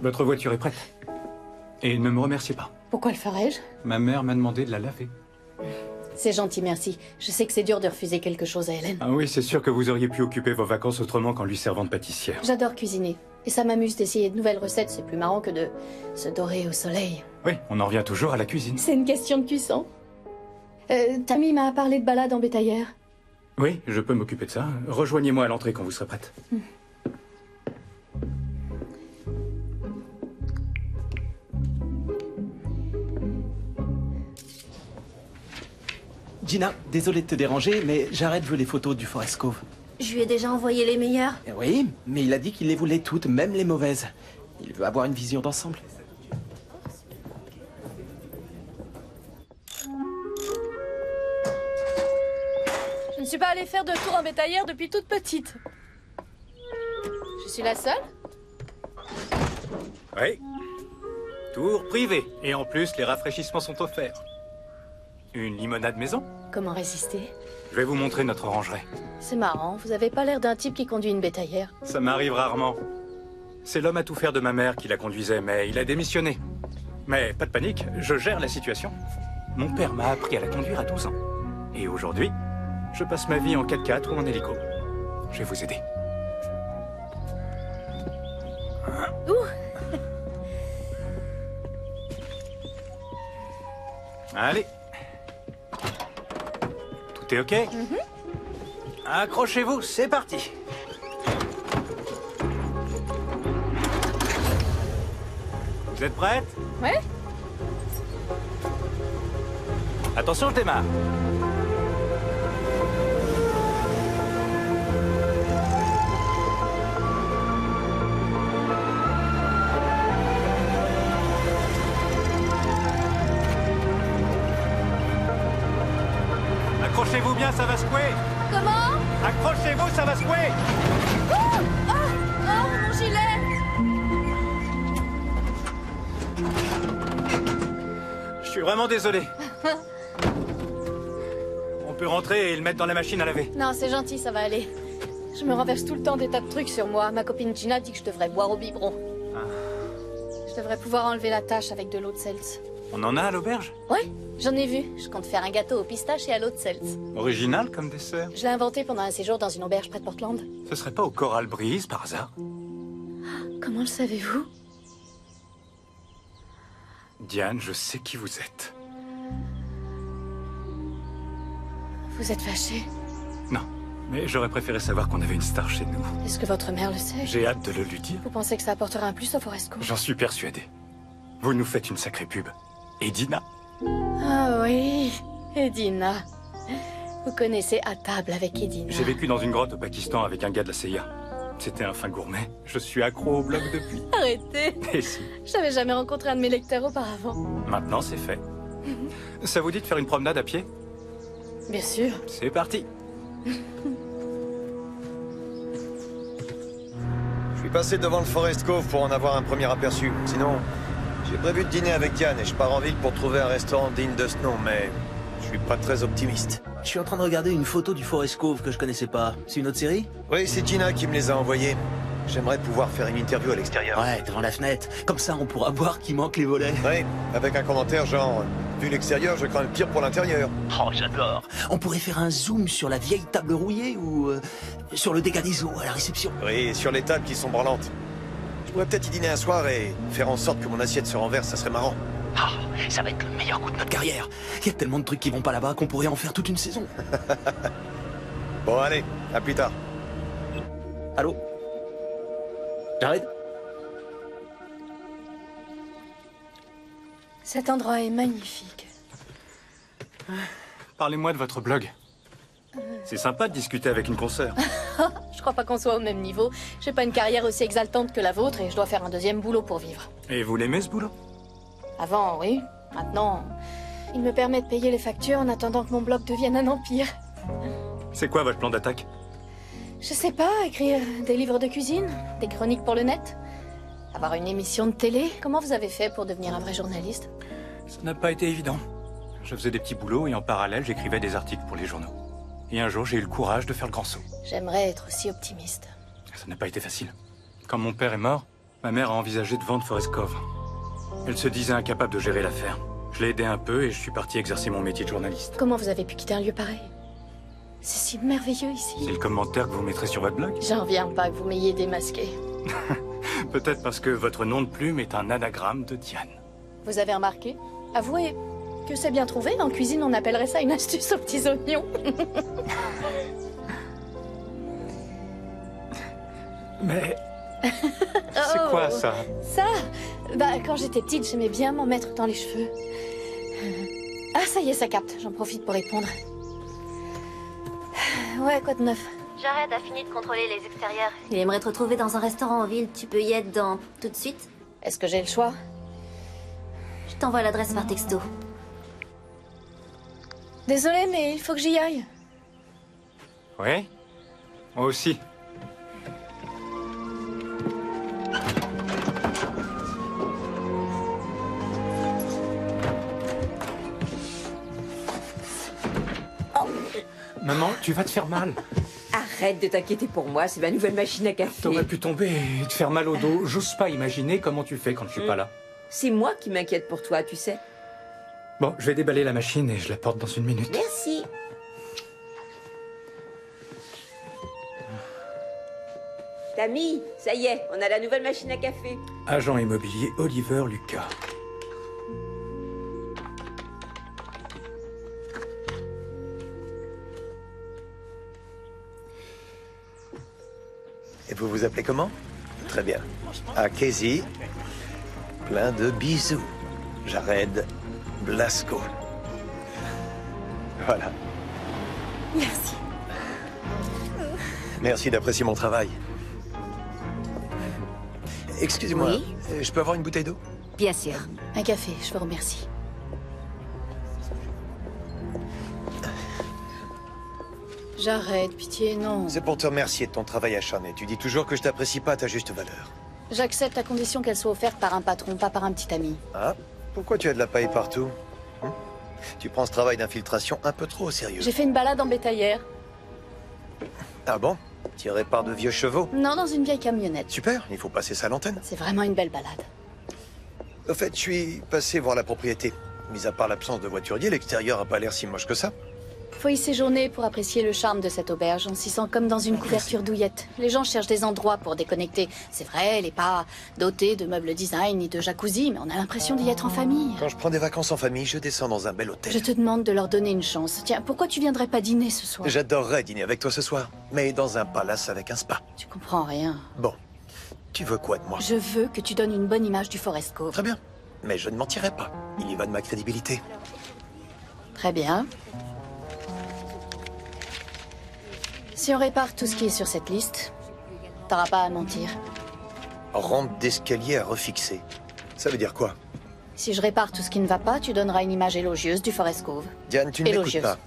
Votre voiture est prête. Et ne me remerciez pas. Pourquoi le ferais-je? Ma mère m'a demandé de la laver. C'est gentil, merci. Je sais que c'est dur de refuser quelque chose à Hélène. Ah oui, c'est sûr que vous auriez pu occuper vos vacances autrement qu'en lui servant de pâtissière. J'adore cuisiner. Et ça m'amuse d'essayer de nouvelles recettes, c'est plus marrant que de se dorer au soleil. Oui, on en revient toujours à la cuisine. C'est une question de cuisson. Tammy m'a parlé de balade en bétaillère. Oui, je peux m'occuper de ça. Rejoignez-moi à l'entrée quand vous serez prête. Gina, désolé de te déranger, mais Jared veut les photos du Forest Cove. Je lui ai déjà envoyé les meilleures. Oui, mais il a dit qu'il les voulait toutes, même les mauvaises. Il veut avoir une vision d'ensemble. Je ne suis pas allée faire de tour en bétaillère depuis toute petite. Je suis la seule? Oui. Tour privé. Et en plus, les rafraîchissements sont offerts. Une limonade maison? Comment résister? Je vais vous montrer notre orangerie. C'est marrant, vous avez pas l'air d'un type qui conduit une bétaillère. Ça m'arrive rarement. C'est l'homme à tout faire de ma mère qui la conduisait, mais il a démissionné. Mais pas de panique, je gère la situation. Mon père m'a appris à la conduire à 12 ans. Et aujourd'hui, je passe ma vie en 4x4 ou en hélico. Je vais vous aider. Allez. Tout est OK? Accrochez-vous, c'est parti. Vous êtes prête? Ouais. Attention, je démarre. Accrochez-vous bien, ça va secouer. Comment? Accrochez-vous, ça va secouer. Oh, mon gilet! Je suis vraiment désolé. On peut rentrer et le mettre dans la machine à laver. Non, c'est gentil, ça va aller. Je me renverse tout le temps des tas de trucs sur moi. Ma copine Gina dit que je devrais boire au biberon. Je devrais pouvoir enlever la tâche avec de l'eau de seltz. On en a à l'auberge? Ouais, j'en ai vu. Je compte faire un gâteau au pistache et à l'eau de seltz. Original comme dessert. Je l'ai inventé pendant un séjour dans une auberge près de Portland. Ce serait pas au Coral Breeze, par hasard? Comment le savez-vous? Diane, je sais qui vous êtes. Vous êtes fâché? Non, mais j'aurais préféré savoir qu'on avait une star chez nous. Est-ce que votre mère le sait? J'ai hâte de le lui dire. Vous pensez que ça apportera un plus au Forest Cove? J'en suis persuadé. Vous nous faites une sacrée pub. Et Dina? Ah oui, Edina. Vous connaissez À table avec Edina. J'ai vécu dans une grotte au Pakistan avec un gars de la CIA. C'était un fin gourmet. Je suis accro au blog depuis. Arrêtez. Et si. J'avais jamais rencontré un de mes lecteurs auparavant. Maintenant, c'est fait. Ça vous dit de faire une promenade à pied? Bien sûr. C'est parti. Je suis passé devant le Forest Cove pour en avoir un premier aperçu. Sinon, j'ai prévu de dîner avec Diane et je pars en ville pour trouver un restaurant digne de ce nom, mais je suis pas très optimiste. Je suis en train de regarder une photo du Forest Cove que je connaissais pas. C'est une autre série? Oui, c'est Gina qui me les a envoyés. J'aimerais pouvoir faire une interview à l'extérieur. Ouais, devant la fenêtre. Comme ça, on pourra voir qu'il manque les volets. Oui, avec un commentaire genre vu l'extérieur, je crains le pire pour l'intérieur. Oh, j'adore. On pourrait faire un zoom sur la vieille table rouillée ou sur le dégât des eaux à la réception. Oui, sur les tables qui sont branlantes. Je pourrais peut-être y dîner un soir et faire en sorte que mon assiette se renverse, ça serait marrant. Ah, ça va être le meilleur coup de notre carrière. Il y a tellement de trucs qui vont pas là-bas qu'on pourrait en faire toute une saison. Bon, allez, à plus tard. Allô? Jared? Cet endroit est magnifique. Parlez-moi de votre blog. C'est sympa de discuter avec une consoeur. Je crois pas qu'on soit au même niveau. J'ai pas une carrière aussi exaltante que la vôtre et je dois faire un deuxième boulot pour vivre. Et vous l'aimez ce boulot? Avant, oui. Maintenant, il me permet de payer les factures en attendant que mon blog devienne un empire. C'est quoi votre plan d'attaque? Je sais pas, écrire des livres de cuisine, des chroniques pour le net, avoir une émission de télé. Comment vous avez fait pour devenir un vrai journaliste? Ça n'a pas été évident. Je faisais des petits boulots et en parallèle, j'écrivais des articles pour les journaux. Et un jour, j'ai eu le courage de faire le grand saut. J'aimerais être aussi optimiste. Ça n'a pas été facile. Quand mon père est mort, ma mère a envisagé de vendre Forest Cove. Elle se disait incapable de gérer l'affaire. Je l'ai aidé un peu et je suis parti exercer mon métier de journaliste. Comment vous avez pu quitter un lieu pareil? C'est si merveilleux ici. C'est le commentaire que vous mettrez sur votre blog? J'en reviens pas que vous m'ayez démasqué. Peut-être parce que votre nom de plume est un anagramme de Diane. Vous avez remarqué? Avouez que c'est bien trouvé. En cuisine, on appellerait ça une astuce aux petits oignons. Mais... c'est quoi ça? Ça? Bah, quand j'étais petite, j'aimais bien m'en mettre dans les cheveux. Ah, ça y est, ça capte. J'en profite pour répondre. Ouais, quoi de neuf? Jared a fini de contrôler les extérieurs. Il aimerait te retrouver dans un restaurant en ville. Tu peux y être dans tout de suite? Est-ce que j'ai le choix? Je t'envoie l'adresse par texto. Désolée, mais il faut que j'y aille. Ouais? Moi aussi. Maman, tu vas te faire mal. Arrête de t'inquiéter pour moi, c'est ma nouvelle machine à café. T'aurais pu tomber et te faire mal au dos. J'ose pas imaginer comment tu fais quand je suis pas là. C'est moi qui m'inquiète pour toi, tu sais. Bon, je vais déballer la machine et je la porte dans une minute. Merci. Tammy, ça y est, on a la nouvelle machine à café. Agent immobilier Oliver Lucas. Et vous vous appelez comment? Très bien. À Casey, plein de bisous. Jared Blasco. Voilà. Merci. Merci d'apprécier mon travail. Excusez-moi, Oui? Je peux avoir une bouteille d'eau? Bien sûr. Un café, je vous remercie. J'arrête, pitié, non. C'est pour te remercier de ton travail acharné. Tu dis toujours que je t'apprécie pas à ta juste valeur. J'accepte à condition qu'elle soit offerte par un patron, pas par un petit ami. Ah? Pourquoi tu as de la paille partout? Tu prends ce travail d'infiltration un peu trop au sérieux. J'ai fait une balade en bétaillère. Ah bon? Tiré par de vieux chevaux? Non, dans une vieille camionnette. Super, il faut passer ça à l'antenne. C'est vraiment une belle balade. Au fait, je suis passé voir la propriété. Mis à part l'absence de voiturier, l'extérieur a pas l'air si moche que ça. Faut y séjourner pour apprécier le charme de cette auberge. On s'y sent comme dans une couverture douillette. Les gens cherchent des endroits pour déconnecter. C'est vrai, elle n'est pas dotée de meubles design ni de jacuzzi, mais on a l'impression d'y être en famille. Quand je prends des vacances en famille, je descends dans un bel hôtel. Je te demande de leur donner une chance. Tiens, pourquoi tu viendrais pas dîner ce soir? J'adorerais dîner avec toi ce soir, mais dans un palace avec un spa. Tu comprends rien. Bon, tu veux quoi de moi? Je veux que tu donnes une bonne image du Forest Cove. Très bien, mais je ne mentirai pas. Il y va de ma crédibilité. Très bien. Si on répare tout ce qui est sur cette liste, t'auras pas à mentir. Rampe d'escalier à refixer. Ça veut dire quoi? Si je répare tout ce qui ne va pas, tu donneras une image élogieuse du Forest Cove. Diane, tu ne m'écoutes Élogieuse. pas.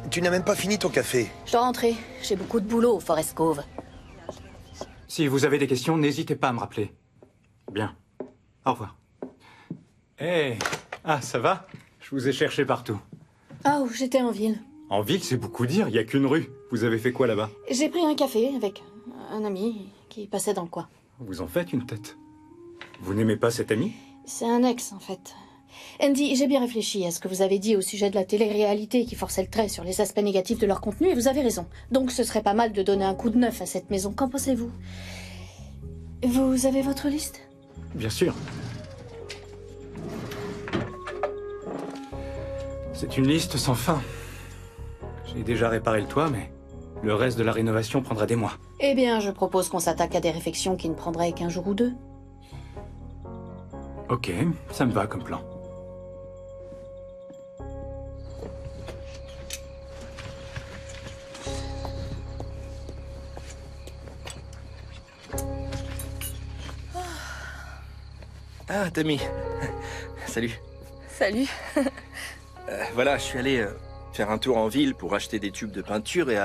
Tu n'as même pas fini ton café. Je dois rentrer. J'ai beaucoup de boulot au Forest Cove. Si vous avez des questions, n'hésitez pas à me rappeler. Bien. Au revoir. Hé! Ah, ça va? Je vous ai cherché partout. Ah, j'étais en ville. En ville, c'est beaucoup dire, il n'y a qu'une rue. Vous avez fait quoi là-bas? J'ai pris un café avec un ami qui passait dans le coin. Vous en faites une tête. Vous n'aimez pas cet ami? C'est un ex, en fait. Andy, j'ai bien réfléchi à ce que vous avez dit au sujet de la télé-réalité qui forçait le trait sur les aspects négatifs de leur contenu, et vous avez raison. Donc ce serait pas mal de donner un coup de neuf à cette maison. Qu'en pensez-vous? Vous avez votre liste? Bien sûr. C'est une liste sans fin. J'ai déjà réparé le toit, mais le reste de la rénovation prendra des mois. Eh bien, je propose qu'on s'attaque à des réflexions qui ne prendraient qu'un jour ou deux. Ok, ça me va comme plan. Ah, Tammy. Salut. Salut. Voilà, je suis allé faire un tour en ville pour acheter des tubes de peinture et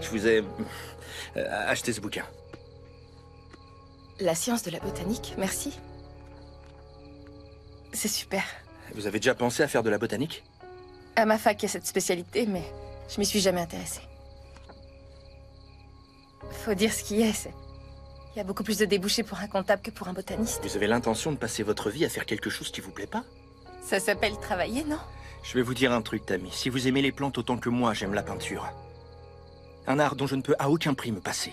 je vous ai acheté ce bouquin. La science de la botanique, merci. C'est super. Vous avez déjà pensé à faire de la botanique? À ma fac, il y a cette spécialité, mais je m'y suis jamais intéressée. Faut dire ce qui est, Il y a beaucoup plus de débouchés pour un comptable que pour un botaniste. Vous avez l'intention de passer votre vie à faire quelque chose qui vous plaît pas? Ça s'appelle travailler, non? Je vais vous dire un truc, Tammy. Si vous aimez les plantes autant que moi, j'aime la peinture. Un art dont je ne peux à aucun prix me passer.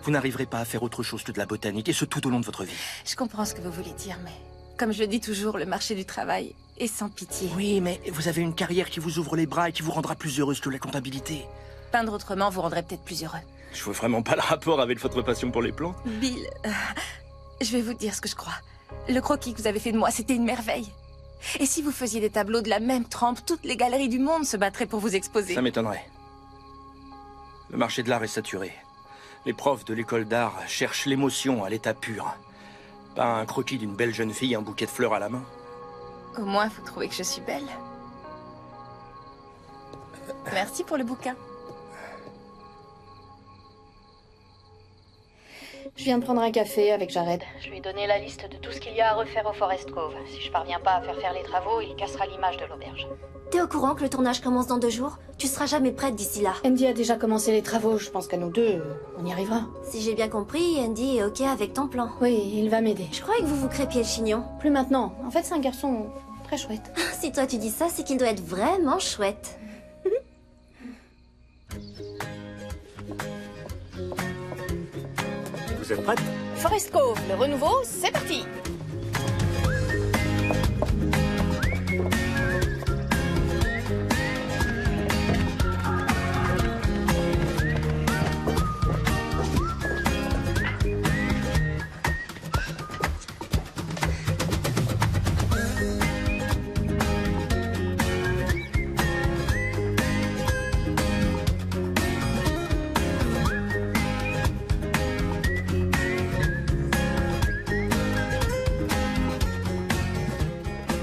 Vous n'arriverez pas à faire autre chose que de la botanique, et ce tout au long de votre vie. Je comprends ce que vous voulez dire, mais... Comme je le dis toujours, le marché du travail est sans pitié. Oui, mais vous avez une carrière qui vous ouvre les bras et qui vous rendra plus heureuse que la comptabilité. Peindre autrement vous rendrait peut-être plus heureux. Je vois vraiment pas le rapport avec votre passion pour les plantes. Bill, je vais vous dire ce que je crois. Le croquis que vous avez fait de moi, c'était une merveille. Et si vous faisiez des tableaux de la même trempe, toutes les galeries du monde se battraient pour vous exposer. Ça m'étonnerait. Le marché de l'art est saturé. Les profs de l'école d'art cherchent l'émotion à l'état pur. Pas un croquis d'une belle jeune fille, un bouquet de fleurs à la main. Au moins, vous trouvez que je suis belle. Merci pour le bouquin. Je viens de prendre un café avec Jared. Je lui ai donné la liste de tout ce qu'il y a à refaire au Forest Cove. Si je parviens pas à faire les travaux, il cassera l'image de l'auberge. T'es au courant que le tournage commence dans 2 jours? Tu seras jamais prête d'ici là. Andy a déjà commencé les travaux. Je pense qu'à nous deux, on y arrivera. Si j'ai bien compris, Andy est ok avec ton plan. Oui, il va m'aider. Je croyais que vous vous crépiez le chignon. Plus maintenant. En fait, c'est un garçon très chouette. Si toi tu dis ça, c'est qu'il doit être vraiment chouette. Vous êtes prête? Forest Cove, le renouveau, c'est parti.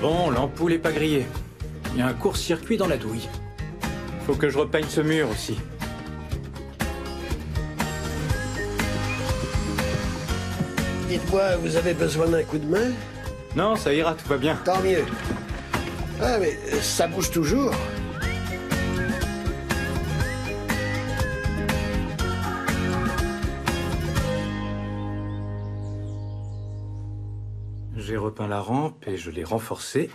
Bon, l'ampoule est pas grillée. Il y a un court-circuit dans la douille. Faut que je repeigne ce mur aussi. Dites-moi, vous avez besoin d'un coup de main? Non, ça ira, tout va bien. Tant mieux. Ah, mais ça bouge toujours. J'ai repeint la rampe et je l'ai renforcée.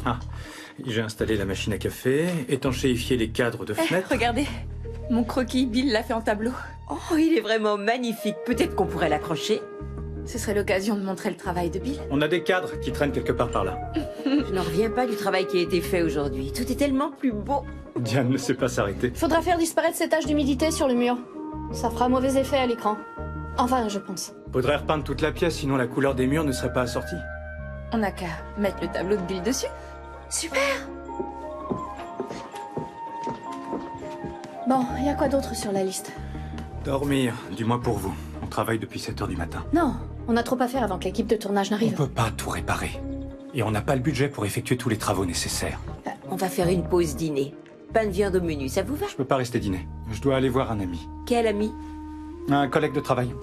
Ah, j'ai installé la machine à café, étanchéifié les cadres de fenêtres. Regardez, mon croquis, Bill l'a fait en tableau. Oh, il est vraiment magnifique. Peut-être qu'on pourrait l'accrocher. Ce serait l'occasion de montrer le travail de Bill. On a des cadres qui traînent quelque part par là. Je n'en reviens pas du travail qui a été fait aujourd'hui. Tout est tellement plus beau. Diane ne sait pas s'arrêter. Faudra faire disparaître ces taches d'humidité sur le mur. Ça fera mauvais effet à l'écran. Enfin, je pense. Faudrait repeindre toute la pièce, sinon la couleur des murs ne serait pas assortie. On n'a qu'à mettre le tableau de Bill dessus. Super! Bon, il y a quoi d'autre sur la liste? Dormir, du moins pour vous. On travaille depuis 7 heures du matin. Non, on a trop à faire avant que l'équipe de tournage On n'arrive. peut pas tout réparer. Et on n'a pas le budget pour effectuer tous les travaux nécessaires. On va faire une pause dîner. Pain de viande au menu, ça vous va? Je peux pas rester dîner. Je dois aller voir un ami. Quel ami? Un collègue de travail.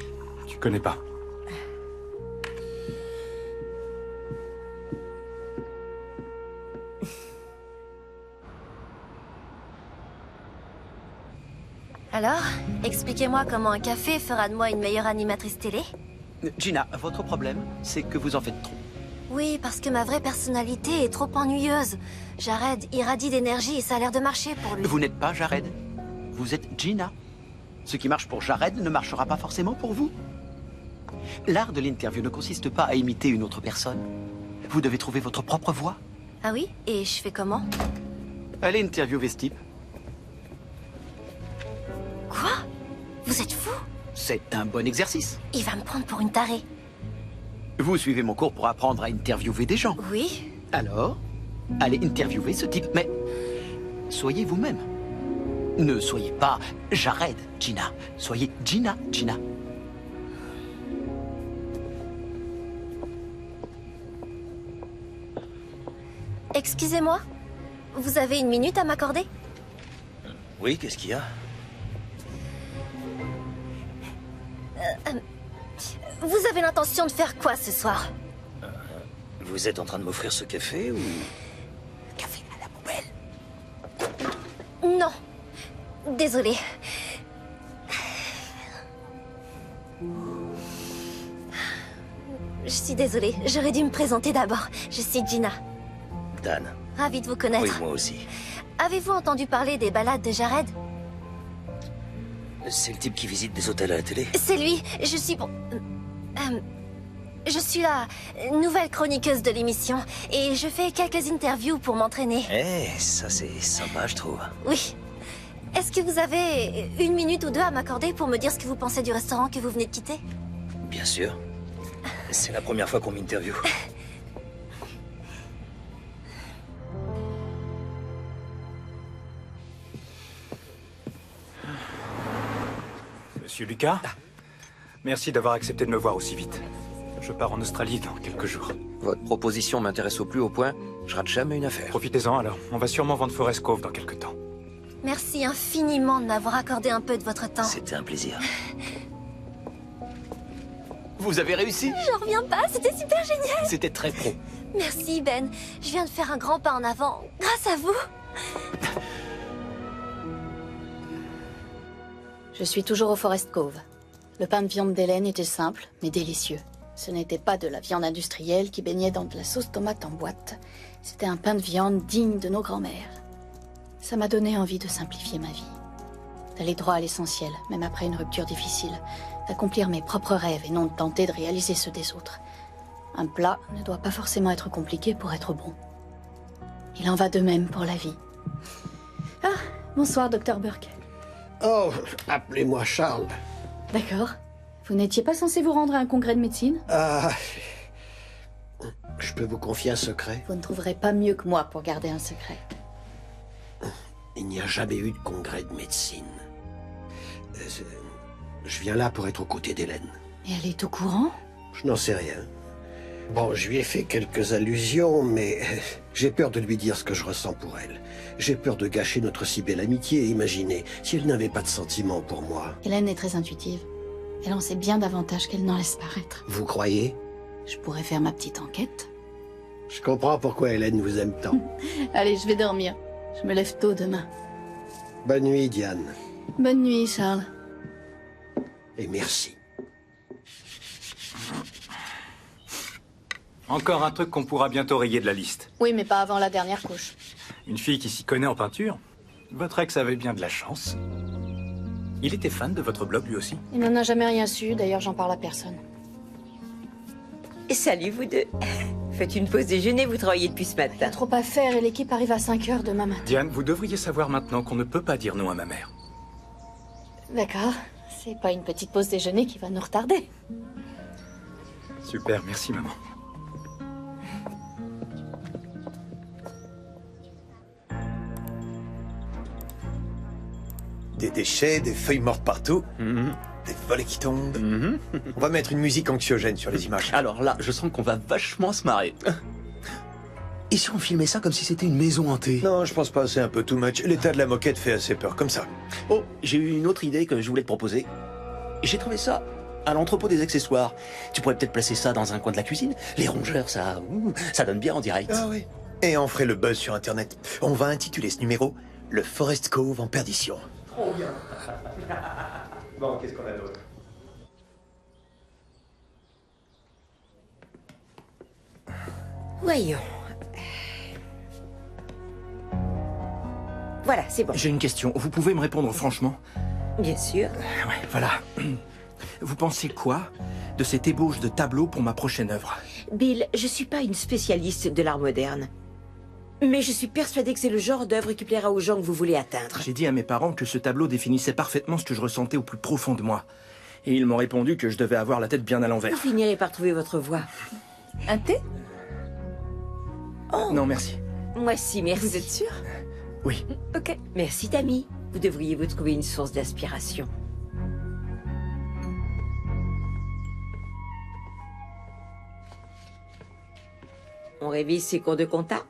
Tu connais pas. Alors, expliquez-moi comment un café fera de moi une meilleure animatrice télé? Gina, votre problème, c'est que vous en faites trop. Oui, parce que ma vraie personnalité est trop ennuyeuse. Jared irradie d'énergie et ça a l'air de marcher pour lui. Vous n'êtes pas Jared. Vous êtes Gina. Ce qui marche pour Jared ne marchera pas forcément pour vous. L'art de l'interview ne consiste pas à imiter une autre personne. Vous devez trouver votre propre voix. Ah oui? Et je fais comment? Allez interviewer ce type. Quoi? Vous êtes fou? C'est un bon exercice. Il va me prendre pour une tarée. Vous suivez mon cours pour apprendre à interviewer des gens. Oui. Alors, allez interviewer ce type, mais soyez vous-même. Ne soyez pas Jared, Gina. Soyez Gina, Gina. Excusez-moi, vous avez une minute à m'accorder? Oui, qu'est-ce qu'il y a? Vous avez l'intention de faire quoi ce soir? Vous êtes en train de m'offrir ce café ou... Café à la poubelle. Non. Désolée. Je suis désolée, j'aurais dû me présenter d'abord. Je suis Gina. Dan. Ravie de vous connaître. Oui, moi aussi. Avez-vous entendu parler des balades de Jared? C'est le type qui visite des hôtels à la télé. C'est lui. Je suis je suis la nouvelle chroniqueuse de l'émission et je fais quelques interviews pour m'entraîner. Eh, ça c'est sympa, je trouve. Oui. Est-ce que vous avez 1 minute ou 2 à m'accorder pour me dire ce que vous pensez du restaurant que vous venez de quitter? Bien sûr. C'est la première fois qu'on m'interviewe. Monsieur Lucas, merci d'avoir accepté de me voir aussi vite. Je pars en Australie dans quelques jours. Votre proposition m'intéresse au plus haut point. Je rate jamais une affaire. Profitez-en alors. On va sûrement vendre Forest Cove dans quelques temps. Merci infiniment de m'avoir accordé un peu de votre temps. C'était un plaisir. Vous avez réussi? J'en reviens pas, c'était super génial. C'était très pro. Merci Ben, je viens de faire un grand pas en avant, grâce à vous. Je suis toujours au Forest Cove. Le pain de viande d'Hélène était simple, mais délicieux. Ce n'était pas de la viande industrielle qui baignait dans de la sauce tomate en boîte. C'était un pain de viande digne de nos grands-mères. Ça m'a donné envie de simplifier ma vie. D'aller droit à l'essentiel, même après une rupture difficile. D'accomplir mes propres rêves et non de tenter de réaliser ceux des autres. Un plat ne doit pas forcément être compliqué pour être bon. Il en va de même pour la vie. Ah, bonsoir, Dr. Burke. Oh, appelez-moi Charles. D'accord. Vous n'étiez pas censé vous rendre à un congrès de médecine? Ah, je peux vous confier un secret? Vous ne trouverez pas mieux que moi pour garder un secret. Il n'y a jamais eu de congrès de médecine. Je viens là pour être aux côtés d'Hélène. Et elle est au courant? Je n'en sais rien. Bon, je lui ai fait quelques allusions, mais j'ai peur de lui dire ce que je ressens pour elle. J'ai peur de gâcher notre si belle amitié. Imaginez, si elle n'avait pas de sentiments pour moi. Hélène est très intuitive. Elle en sait bien davantage qu'elle n'en laisse paraître. Vous croyez? Je pourrais faire ma petite enquête. Je comprends pourquoi Hélène vous aime tant. Allez, je vais dormir. Je me lève tôt demain. Bonne nuit, Diane. Bonne nuit, Charles. Et merci. Encore un truc qu'on pourra bientôt rayer de la liste. Oui, mais pas avant la dernière couche. Une fille qui s'y connaît en peinture? Votre ex avait bien de la chance. Il était fan de votre blog lui aussi? Il n'en a jamais rien su, d'ailleurs j'en parle à personne. Et salut vous deux. Faites une pause déjeuner, vous travaillez depuis ce Il y a matin. trop à faire et l'équipe arrive à 5 heures demain matin. Diane, vous devriez savoir maintenant qu'on ne peut pas dire non à ma mère. D'accord. C'est pas une petite pause déjeuner qui va nous retarder. Super, merci maman. Des déchets, des feuilles mortes partout, des volets qui tombent. On va mettre une musique anxiogène sur les images. Alors là, je sens qu'on va vachement se marrer. Et si on filmait ça comme si c'était une maison hantée? Non, je pense pas, c'est un peu too much. L'état de la moquette fait assez peur, comme ça. Oh, j'ai eu une autre idée que je voulais te proposer. J'ai trouvé ça à l'entrepôt des accessoires. Tu pourrais peut-être placer ça dans un coin de la cuisine. Les rongeurs, ça donne bien en direct. Ah oui. Et on ferait le buzz sur Internet. On va intituler ce numéro « Le Forest Cove en perdition ». Trop bien. Bon, qu'est-ce qu'on a d'autre? Voyons. Voilà, c'est bon. J'ai une question. Vous pouvez me répondre franchement? Bien sûr. Ouais, voilà. Vous pensez quoi de cette ébauche de tableau pour ma prochaine œuvre? Bill, je suis pas une spécialiste de l'art moderne. Mais je suis persuadée que c'est le genre d'œuvre qui plaira aux gens que vous voulez atteindre. J'ai dit à mes parents que ce tableau définissait parfaitement ce que je ressentais au plus profond de moi. Et ils m'ont répondu que je devais avoir la tête bien à l'envers. Vous finirez par trouver votre voie. Un thé? Oh. Non, merci. Moi si, merci. Vous êtes sûr? Oui. Ok. Merci, Tammy. Vous devriez vous trouver une source d'inspiration. On révise ses cours de compta?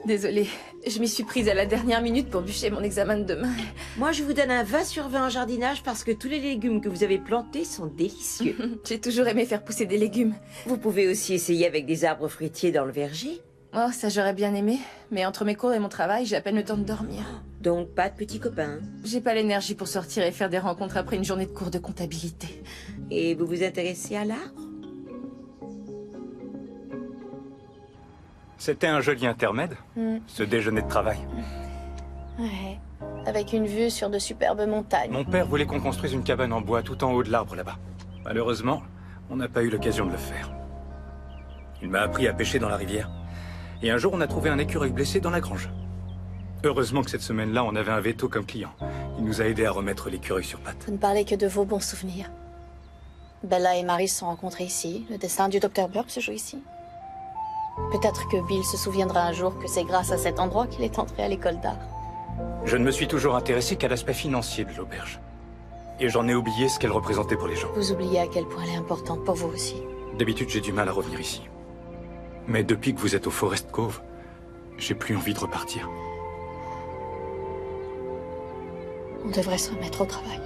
Désolée, je m'y suis prise à la dernière minute pour bûcher mon examen de demain. Moi, je vous donne un 20 sur 20 en jardinage parce que tous les légumes que vous avez plantés sont délicieux. J'ai toujours aimé faire pousser des légumes. Vous pouvez aussi essayer avec des arbres fruitiers dans le verger. Oh, ça j'aurais bien aimé. Mais entre mes cours et mon travail, j'ai à peine le temps de dormir. Donc, pas de petits copains. J'ai pas l'énergie pour sortir et faire des rencontres après une journée de cours de comptabilité. Et vous vous intéressez à l'art? C'était un joli intermède, ce déjeuner de travail. Ouais, avec une vue sur de superbes montagnes. Mon père voulait qu'on construise une cabane en bois tout en haut de l'arbre là-bas. Malheureusement, on n'a pas eu l'occasion de le faire. Il m'a appris à pêcher dans la rivière. Et un jour, on a trouvé un écureuil blessé dans la grange. Heureusement que cette semaine-là, on avait un veto comme client. Il nous a aidés à remettre l'écureuil sur pattes. Vous ne parlez que de vos bons souvenirs. Bella et Marie se sont rencontrés ici. Le destin du Dr. Burke se joue ici. Peut-être que Bill se souviendra un jour que c'est grâce à cet endroit qu'il est entré à l'école d'art. Je ne me suis toujours intéressé qu'à l'aspect financier de l'auberge. Et j'en ai oublié ce qu'elle représentait pour les gens. Vous oubliez à quel point elle est importante pour vous aussi. D'habitude, j'ai du mal à revenir ici. Mais depuis que vous êtes au Forest Cove, j'ai plus envie de repartir. On devrait se remettre au travail.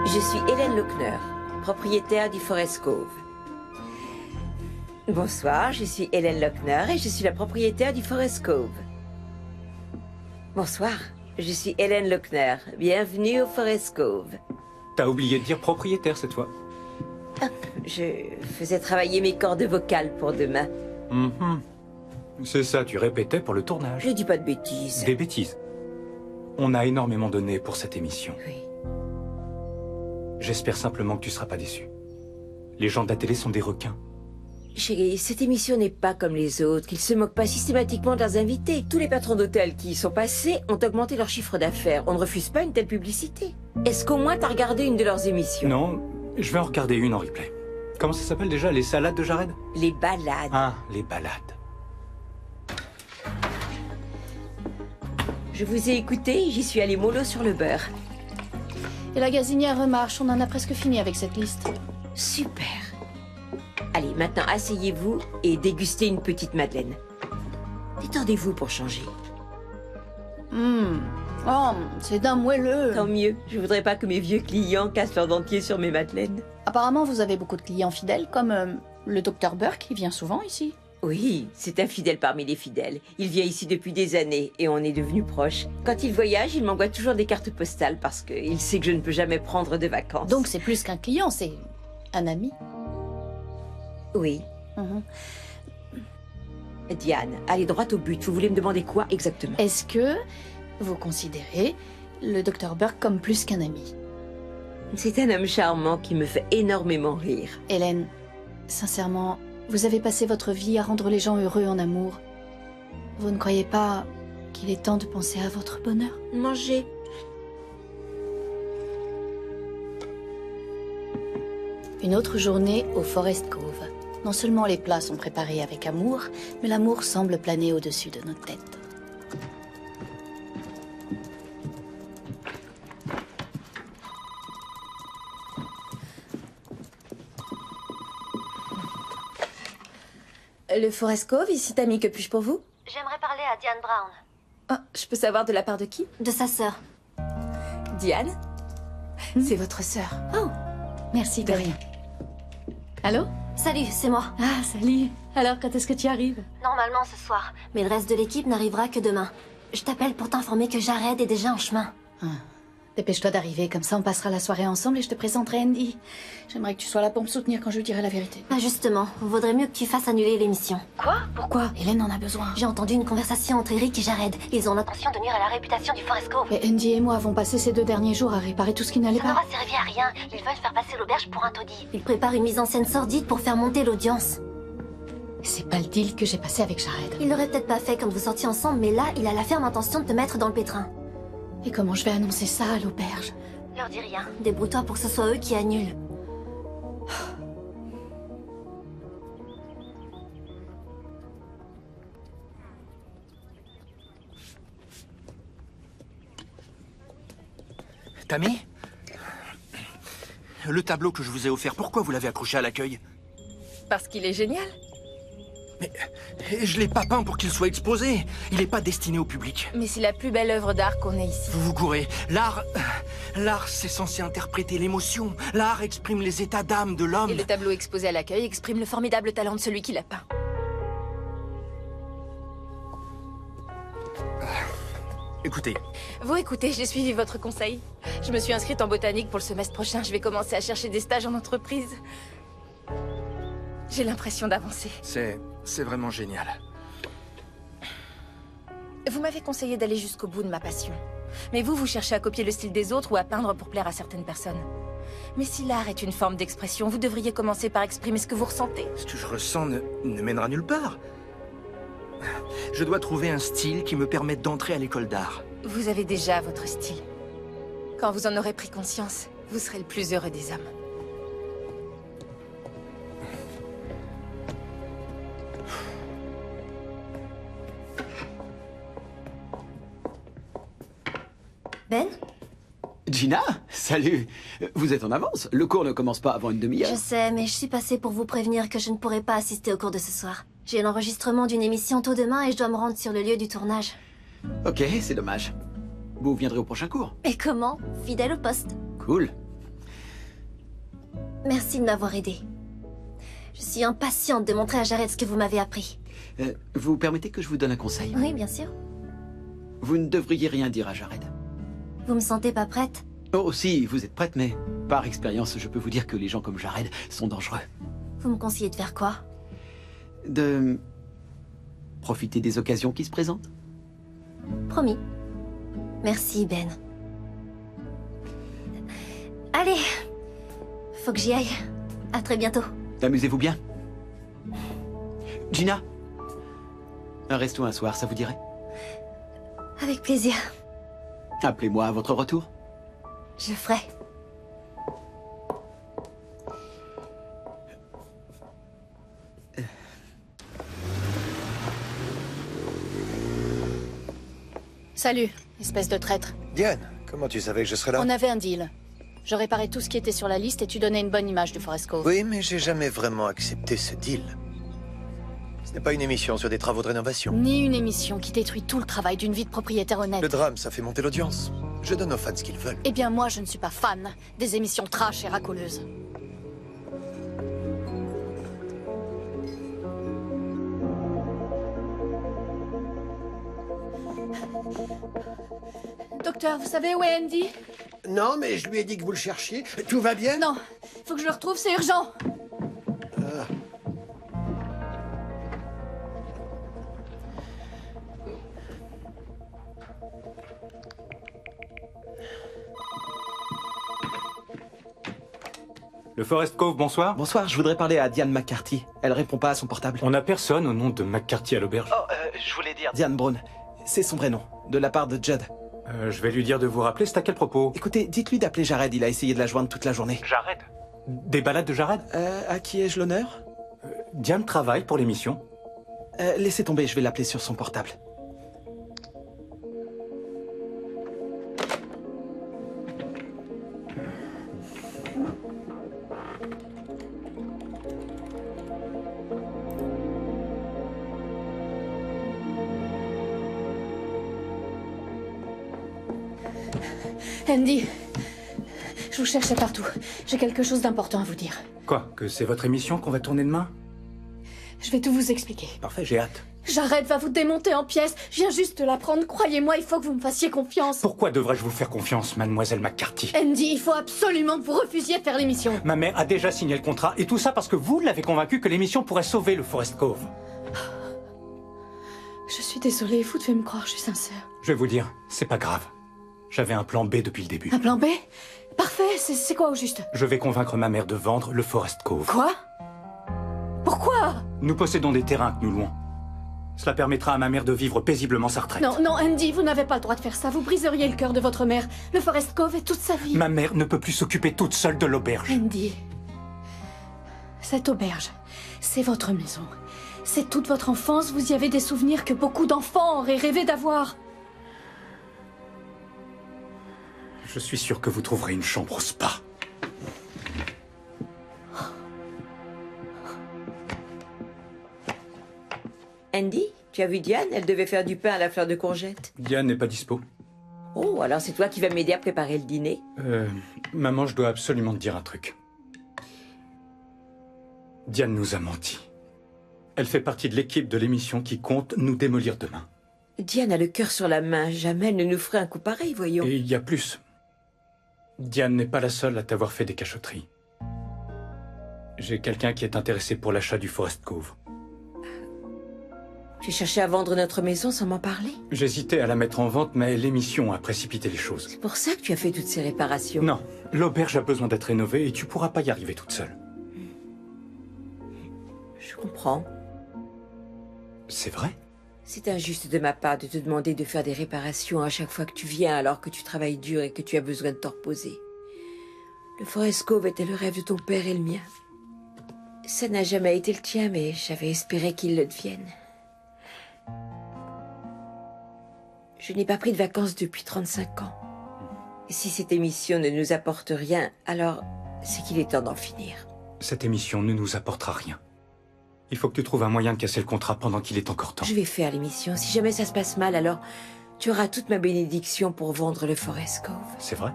Je suis Hélène Lochner, propriétaire du Forest Cove. Bonsoir, je suis Hélène Lochner et je suis la propriétaire du Forest Cove. Bonsoir, je suis Hélène Lochner. Bienvenue au Forest Cove. T'as oublié de dire propriétaire cette fois. Je faisais travailler mes cordes vocales pour demain. C'est ça, tu répétais pour le tournage. Je dis pas de bêtises. Des bêtises. On a énormément donné pour cette émission. Oui. J'espère simplement que tu seras pas déçu. Les gens de la télé sont des requins. Chérie, cette émission n'est pas comme les autres. Ils se moquent pas systématiquement de leurs invités. Tous les patrons d'hôtels qui y sont passés ont augmenté leur chiffre d'affaires. On ne refuse pas une telle publicité. Est-ce qu'au moins t'as regardé une de leurs émissions? Non, je vais en regarder une en replay. Comment ça s'appelle déjà? Les salades de Jared? Les balades. Ah, les balades. Je vous ai écouté, j'y suis allée mollo sur le beurre. Et la gazinière remarche, on en a presque fini avec cette liste. Super. Allez, maintenant asseyez-vous et dégustez une petite madeleine. Détendez-vous pour changer. Oh, c'est d'un moelleux. Tant mieux, je voudrais pas que mes vieux clients cassent leur dentier sur mes madeleines. Apparemment, vous avez beaucoup de clients fidèles, comme le Dr. Burke, qui vient souvent ici. Oui, c'est un fidèle parmi les fidèles. Il vient ici depuis des années et on est devenus proches. Quand il voyage, il m'envoie toujours des cartes postales parce qu'il sait que je ne peux jamais prendre de vacances. Donc c'est plus qu'un client, c'est un ami. Oui. Diane, allez droit au but. Vous voulez me demander quoi exactement? Est-ce que vous considérez le Dr. Burke comme plus qu'un ami? C'est un homme charmant qui me fait énormément rire. Hélène, sincèrement, vous avez passé votre vie à rendre les gens heureux en amour. Vous ne croyez pas qu'il est temps de penser à votre bonheur? Mangez. Une autre journée au Forest Cove. Non seulement les plats sont préparés avec amour, mais l'amour semble planer au-dessus de nos têtes. Le Forest Cove, ici Tammy, que puis-je pour vous? J'aimerais parler à Diane Brown. Oh, je peux savoir de la part de qui? De sa sœur. Diane? C'est votre sœur. Oh, merci de rien. Allô? Salut, c'est moi. Ah, salut. Alors, quand est-ce que tu arrives? Normalement ce soir, mais le reste de l'équipe n'arrivera que demain. Je t'appelle pour t'informer que Jared est déjà en chemin. Dépêche-toi d'arriver, comme ça on passera la soirée ensemble et je te présenterai Andy. J'aimerais que tu sois là pour me soutenir quand je lui dirai la vérité. Bah justement, vaudrait mieux que tu fasses annuler l'émission. Quoi? Pourquoi? Hélène en a besoin. J'ai entendu une conversation entre Eric et Jared. Ils ont l'intention de nuire à la réputation du Forest Cove. Et Andy et moi avons passé ces 2 derniers jours à réparer tout ce qui n'allait Ça pas. n'aura servi à rien. Ils veulent faire passer l'auberge pour un taudis. Ils préparent une mise en scène sordide pour faire monter l'audience. C'est pas le deal que j'ai passé avec Jared. Il l'aurait peut-être pas fait quand vous sortiez ensemble, mais là, il a la ferme intention de te mettre dans le pétrin. Et comment je vais annoncer ça à l'auberge? Leur dis rien. Débrouille-toi pour que ce soit eux qui annulent. Tammy? Le tableau que je vous ai offert, pourquoi vous l'avez accroché à l'accueil? Parce qu'il est génial. Mais je l'ai pas peint pour qu'il soit exposé. Il n'est pas destiné au public. Mais c'est la plus belle œuvre d'art qu'on ait ici. Vous vous gourrez. L'art, c'est censé interpréter l'émotion. L'art exprime les états d'âme de l'homme. Et le tableau exposé à l'accueil exprime le formidable talent de celui qui l'a peint. Écoutez, Vous écoutez, j'ai suivi votre conseil. Je me suis inscrite en botanique pour le semestre prochain. Je vais commencer à chercher des stages en entreprise. J'ai l'impression d'avancer. c'est vraiment génial. Vous m'avez conseillé d'aller jusqu'au bout de ma passion. Mais vous cherchez à copier le style des autres ou à peindre pour plaire à certaines personnes. Mais si l'art est une forme d'expression, vous devriez commencer par exprimer ce que vous ressentez. Ce que je ressens ne mènera nulle part. Je dois trouver un style qui me permette d'entrer à l'école d'art. Vous avez déjà votre style. Quand vous en aurez pris conscience, vous serez le plus heureux des hommes. Ben? Gina, salut. Vous êtes en avance. Le cours ne commence pas avant une demi-heure. Je sais, mais je suis passée pour vous prévenir que je ne pourrai pas assister au cours de ce soir. J'ai l'enregistrement d'une émission tôt demain et je dois me rendre sur le lieu du tournage. Ok, c'est dommage. Vous viendrez au prochain cours. Et comment? Fidèle au poste. Cool. Merci de m'avoir aidé. Je suis impatiente de montrer à Jared ce que vous m'avez appris. Vous permettez que je vous donne un conseil? Oui, bien sûr. Vous ne devriez rien dire à Jared. Vous me sentez pas prête? Oh si, vous êtes prête, mais par expérience, je peux vous dire que les gens comme Jared sont dangereux. Vous me conseillez de faire quoi? De profiter des occasions qui se présentent. Promis. Merci, Ben. Allez, faut que j'y aille. À très bientôt. Amusez-vous bien. Gina, un resto un soir, ça vous dirait? Avec plaisir. Appelez-moi à votre retour. Je ferai. Salut, espèce de traître. Diane, comment tu savais que je serais là? On avait un deal. Je réparais tout ce qui était sur la liste et tu donnais une bonne image du Forest Cove. Oui, mais j'ai jamais vraiment accepté ce deal. Ce n'est pas une émission sur des travaux de rénovation. Ni une émission qui détruit tout le travail d'une vie de propriétaire honnête. Le drame, ça fait monter l'audience. Je donne aux fans ce qu'ils veulent. Eh bien moi, je ne suis pas fan des émissions trash et racoleuses. Docteur, vous savez où est Andy? Non, mais je lui ai dit que vous le cherchiez. Tout va bien? Non, faut que je le retrouve, c'est urgent. Le Forest Cove, bonsoir. Bonsoir, je voudrais parler à Diane McCarthy. Elle répond pas à son portable. On n'a personne au nom de McCarthy à l'auberge. Oh, je voulais dire Diane Brown. C'est son vrai nom, de la part de Judd. Je vais lui dire de vous rappeler, c'est à quel propos? Écoutez, dites-lui d'appeler Jared, il a essayé de la joindre toute la journée. Jared? Des balades de Jared? À qui ai-je l'honneur? Diane travaille pour l'émission. Laissez tomber, je vais l'appeler sur son portable. Andy, je vous cherchais partout. J'ai quelque chose d'important à vous dire. Quoi? Que c'est votre émission qu'on va tourner demain? Je vais tout vous expliquer. Parfait, j'ai hâte. Jared va vous démonter en pièces. Je viens juste de l'apprendre. Croyez-moi, il faut que vous me fassiez confiance. Pourquoi devrais-je vous faire confiance, mademoiselle McCarthy? Andy, il faut absolument que vous refusiez de faire l'émission. Ma mère a déjà signé le contrat, et tout ça parce que vous l'avez convaincu que l'émission pourrait sauver le Forest Cove. Je suis désolée, vous devez me croire, je suis sincère. Je vais vous dire, c'est pas grave. J'avais un plan B depuis le début. Un plan B? Parfait, c'est quoi au juste? Je vais convaincre ma mère de vendre le Forest Cove. Quoi? Pourquoi? Nous possédons des terrains que nous louons. Cela permettra à ma mère de vivre paisiblement sa retraite. Non, non, Andy, vous n'avez pas le droit de faire ça. Vous briseriez le cœur de votre mère. Le Forest Cove est toute sa vie. Ma mère ne peut plus s'occuper toute seule de l'auberge. Andy, cette auberge, c'est votre maison. C'est toute votre enfance. Vous y avez des souvenirs que beaucoup d'enfants auraient rêvé d'avoir. Je suis sûr que vous trouverez une chambre au spa. Andy, tu as vu Diane? Elle devait faire du pain à la fleur de courgette. Diane n'est pas dispo. Oh, alors c'est toi qui vas m'aider à préparer le dîner? Maman, je dois absolument te dire un truc. Diane nous a menti. Elle fait partie de l'équipe de l'émission qui compte nous démolir demain. Diane a le cœur sur la main. Jamais elle ne nous ferait un coup pareil, voyons. Et il y a plus. Diane n'est pas la seule à t'avoir fait des cachotteries. J'ai quelqu'un qui est intéressé pour l'achat du Forest Cove. Tu cherchais à vendre notre maison sans m'en parler? J'hésitais à la mettre en vente, mais l'émission a précipité les choses. C'est pour ça que tu as fait toutes ces réparations? Non, l'auberge a besoin d'être rénovée et tu pourras pas y arriver toute seule. Je comprends. C'est vrai? C'est injuste de ma part de te demander de faire des réparations à chaque fois que tu viens alors que tu travailles dur et que tu as besoin de te reposer. Le Forest Cove était le rêve de ton père et le mien. Ça n'a jamais été le tien, mais j'avais espéré qu'il le devienne. Je n'ai pas pris de vacances depuis 35 ans. Et si cette émission ne nous apporte rien, alors c'est qu'il est temps d'en finir. Cette émission ne nous apportera rien. Il faut que tu trouves un moyen de casser le contrat pendant qu'il est encore temps. Je vais faire l'émission. Si jamais ça se passe mal, alors tu auras toute ma bénédiction pour vendre le Forest Cove. C'est vrai?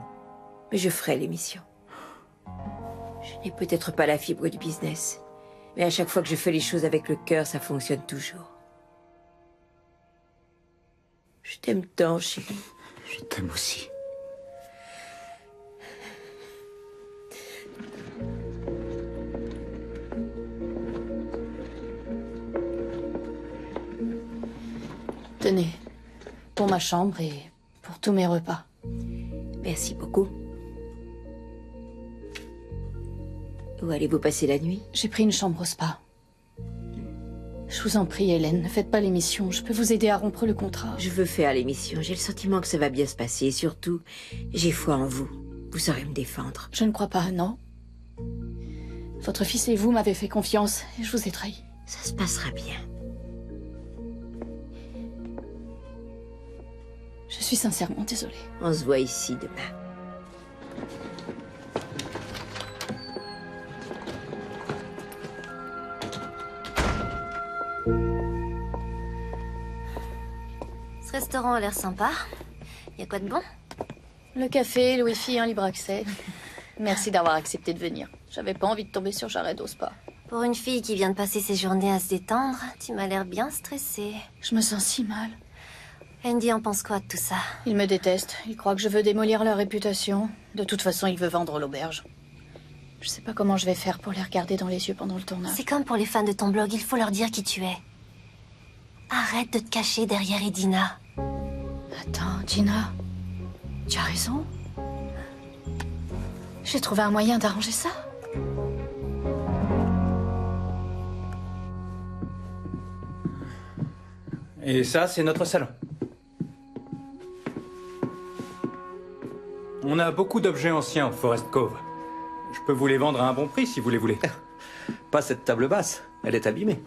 Mais je ferai l'émission. Je n'ai peut-être pas la fibre du business, mais à chaque fois que je fais les choses avec le cœur, ça fonctionne toujours. Je t'aime tant, chérie. Je t'aime aussi. Tenez, pour ma chambre et pour tous mes repas. Merci beaucoup. Où allez-vous passer la nuit? J'ai pris une chambre au spa. Je vous en prie, Hélène, ne faites pas l'émission. Je peux vous aider à rompre le contrat. Je veux faire l'émission. J'ai le sentiment que ça va bien se passer. Et surtout, j'ai foi en vous. Vous saurez me défendre. Je ne crois pas, non. Votre fils et vous m'avez fait confiance et je vous ai trahi. Ça se passera bien. Je suis sincèrement désolée. On se voit ici demain. Ce restaurant a l'air sympa. Y a quoi de bon? Le café, le wifi, un libre accès. Merci d'avoir accepté de venir. J'avais pas envie de tomber sur Jared au spa. Pour une fille qui vient de passer ses journées à se détendre, tu m'as l'air bien stressée. Je me sens si mal. Andy en pense quoi de tout ça? Il me déteste. Il croit que je veux démolir leur réputation. De toute façon, il veut vendre l'auberge. Je sais pas comment je vais faire pour les regarder dans les yeux pendant le tournage. C'est comme pour les fans de ton blog, il faut leur dire qui tu es. Arrête de te cacher derrière Edina. Attends, Gina. Tu as raison. J'ai trouvé un moyen d'arranger ça. Et ça, c'est notre salon. On a beaucoup d'objets anciens au Forest Cove. Je peux vous les vendre à un bon prix si vous les voulez. Pas cette table basse, elle est abîmée.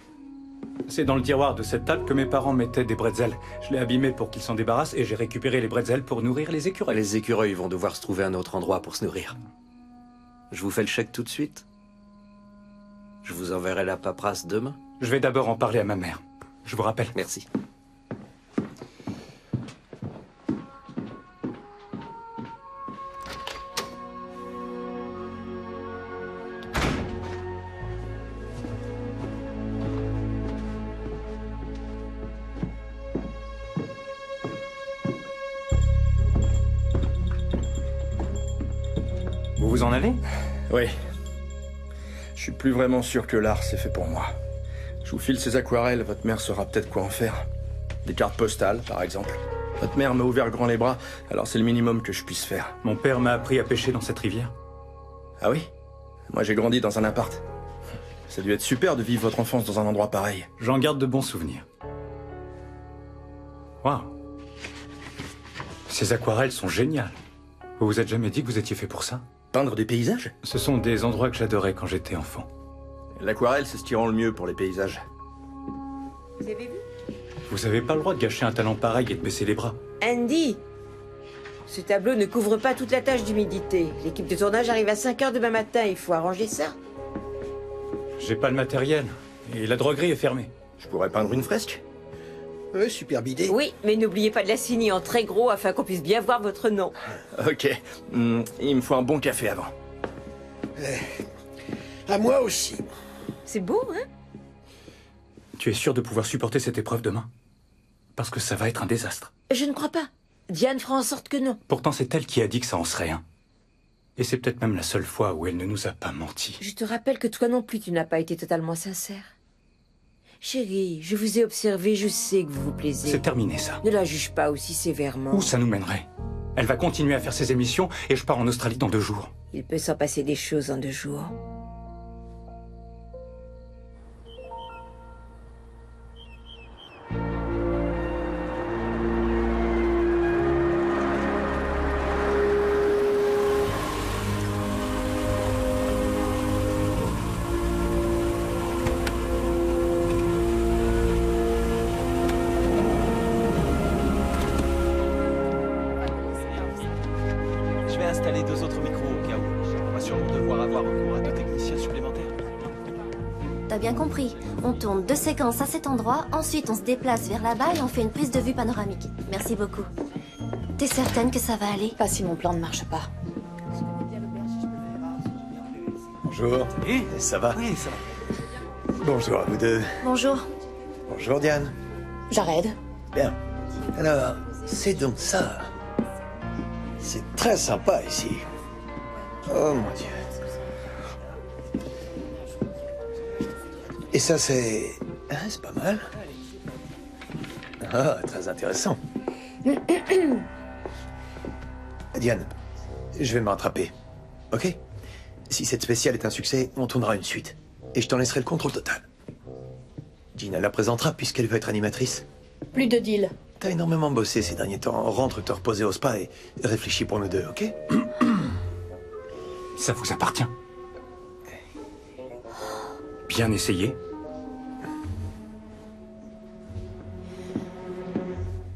C'est dans le tiroir de cette table que mes parents mettaient des bretzels. Je l'ai abîmé pour qu'ils s'en débarrassent et j'ai récupéré les bretzels pour nourrir les écureuils. Les écureuils vont devoir se trouver un autre endroit pour se nourrir. Je vous fais le chèque tout de suite. Je vous enverrai la paperasse demain. Je vais d'abord en parler à ma mère. Je vous rappelle. Merci. Vous vous en allez? Oui. Je suis plus vraiment sûr que l'art, c'est fait pour moi. Je vous file ces aquarelles, votre mère saura peut-être quoi en faire. Des cartes postales, par exemple. Votre mère m'a ouvert grand les bras, alors c'est le minimum que je puisse faire. Mon père m'a appris à pêcher dans cette rivière. Ah oui? Moi j'ai grandi dans un appart. Ça a dû être super de vivre votre enfance dans un endroit pareil. J'en garde de bons souvenirs. Waouh. Ces aquarelles sont géniales. Vous vous êtes jamais dit que vous étiez fait pour ça? Peindre des paysages? Ce sont des endroits que j'adorais quand j'étais enfant. L'aquarelle, c'est ce qui rend le mieux pour les paysages. Vous avez vu? Vous avez pas le droit de gâcher un talent pareil et de baisser les bras. Andy! Ce tableau ne couvre pas toute la tâche d'humidité. L'équipe de tournage arrive à 5 h demain matin, il faut arranger ça. J'ai pas le matériel. Et la droguerie est fermée. Je pourrais peindre une fresque? Oui, superbe idée. Oui, mais n'oubliez pas de la signer en très gros afin qu'on puisse bien voir votre nom. Ok. Il me faut un bon café avant. À moi aussi. C'est beau, hein? Tu es sûr de pouvoir supporter cette épreuve demain? parce que ça va être un désastre. Je ne crois pas. Diane fera en sorte que non. Pourtant, c'est elle qui a dit que ça en serait un. Et c'est peut-être même la seule fois où elle ne nous a pas menti. Je te rappelle que toi non plus, tu n'as pas été totalement sincère. Chérie, je vous ai observé, je sais que vous vous plaisez. C'est terminé, ça. Ne la juge pas aussi sévèrement. Où ça nous mènerait? Elle va continuer à faire ses émissions et je pars en Australie dans 2 jours. Il peut s'en passer des choses en 2 jours. Je vais installer 2 autres micros au cas où. On va sûrement devoir avoir recours à 2 techniciens supplémentaires. T'as bien compris. On tourne 2 séquences à cet endroit, ensuite on se déplace vers là-bas et on fait une prise de vue panoramique. Merci beaucoup. T'es certaine que ça va aller? Pas si mon plan ne marche pas. Bonjour. Ça va? Oui, ça va. Bonjour à vous deux. Bonjour. Bonjour Diane. Jared. Bien. Alors, c'est donc ça. C'est très sympa ici. Oh mon Dieu. Et ça c'est... Hein, c'est pas mal. Ah, très intéressant. Diane, je vais me rattraper. Ok? Si cette spéciale est un succès, on tournera une suite. Et je t'en laisserai le contrôle total. Gina la présentera puisqu'elle veut être animatrice. Plus de deal. T'as énormément bossé ces derniers temps. Rentre te reposer au spa et réfléchis pour nous deux, ok? Ça vous appartient. Bien essayé.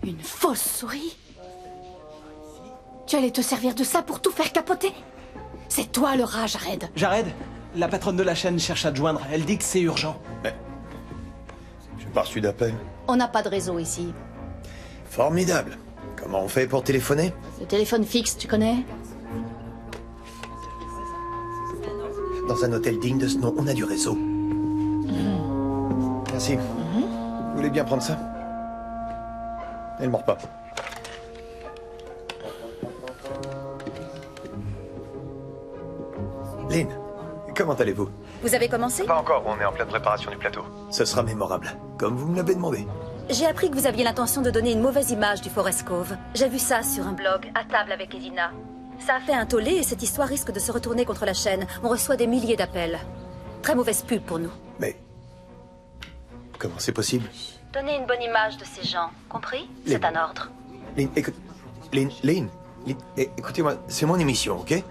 Une fausse souris? Tu allais te servir de ça pour tout faire capoter? C'est toi le rat, Jared. Jared, la patronne de la chaîne cherche à te joindre. Elle dit que c'est urgent. Mais... j'ai pas reçu d'appel. On n'a pas de réseau ici. Formidable. Comment on fait pour téléphoner? Le téléphone fixe, tu connais? Dans un hôtel digne de ce nom, on a du réseau. Merci. Vous voulez bien prendre ça? Elle mord pas. Lynn, comment allez-vous? Vous avez commencé? Pas encore, on est en pleine préparation du plateau. Ce sera mémorable, comme vous me l'avez demandé. J'ai appris que vous aviez l'intention de donner une mauvaise image du Forest Cove. J'ai vu ça sur un blog, à table avec Edina. Ça a fait un tollé et cette histoire risque de se retourner contre la chaîne. On reçoit des milliers d'appels. Très mauvaise pub pour nous. Mais... comment c'est possible? Donnez une bonne image de ces gens, compris? C'est un ordre. Lynn, écoute... Lynn, écoutez-moi, c'est mon émission, ok?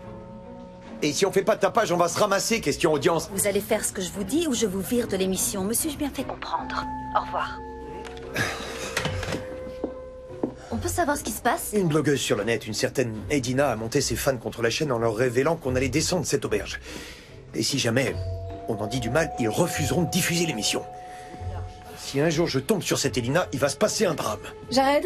Et si on fait pas de tapage, on va se ramasser, question audience. Vous allez faire ce que je vous dis ou je vous vire de l'émission. Me suis-je bien fait comprendre? Au revoir. On peut savoir ce qui se passe? Une blogueuse sur le net, une certaine Edina, a monté ses fans contre la chaîne en leur révélant qu'on allait descendre cette auberge. Et si jamais on en dit du mal, ils refuseront de diffuser l'émission. Si un jour je tombe sur cette Edina, il va se passer un drame. Jared?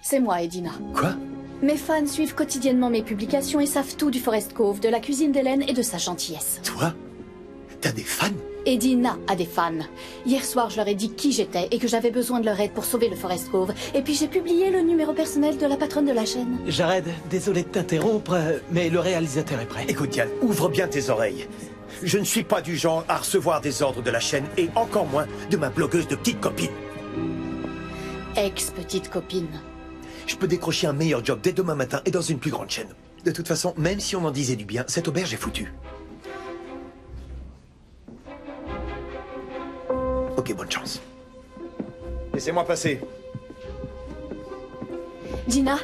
C'est moi, Edina. Quoi? Mes fans suivent quotidiennement mes publications et savent tout du Forest Cove, de la cuisine d'Hélène et de sa gentillesse. Toi? T'as des fans? Edina a des fans. Hier soir, je leur ai dit qui j'étais et que j'avais besoin de leur aide pour sauver le Forest Cove. Et puis j'ai publié le numéro personnel de la patronne de la chaîne. Jared, désolé de t'interrompre, mais le réalisateur est prêt. Écoute, Diane, ouvre bien tes oreilles. Je ne suis pas du genre à recevoir des ordres de la chaîne et encore moins de ma blogueuse de petite copine. Ex-petite copine. Je peux décrocher un meilleur job dès demain matin et dans une plus grande chaîne. De toute façon, même si on en disait du bien, cette auberge est foutue. Ok, bonne chance. Laissez-moi passer. Gina,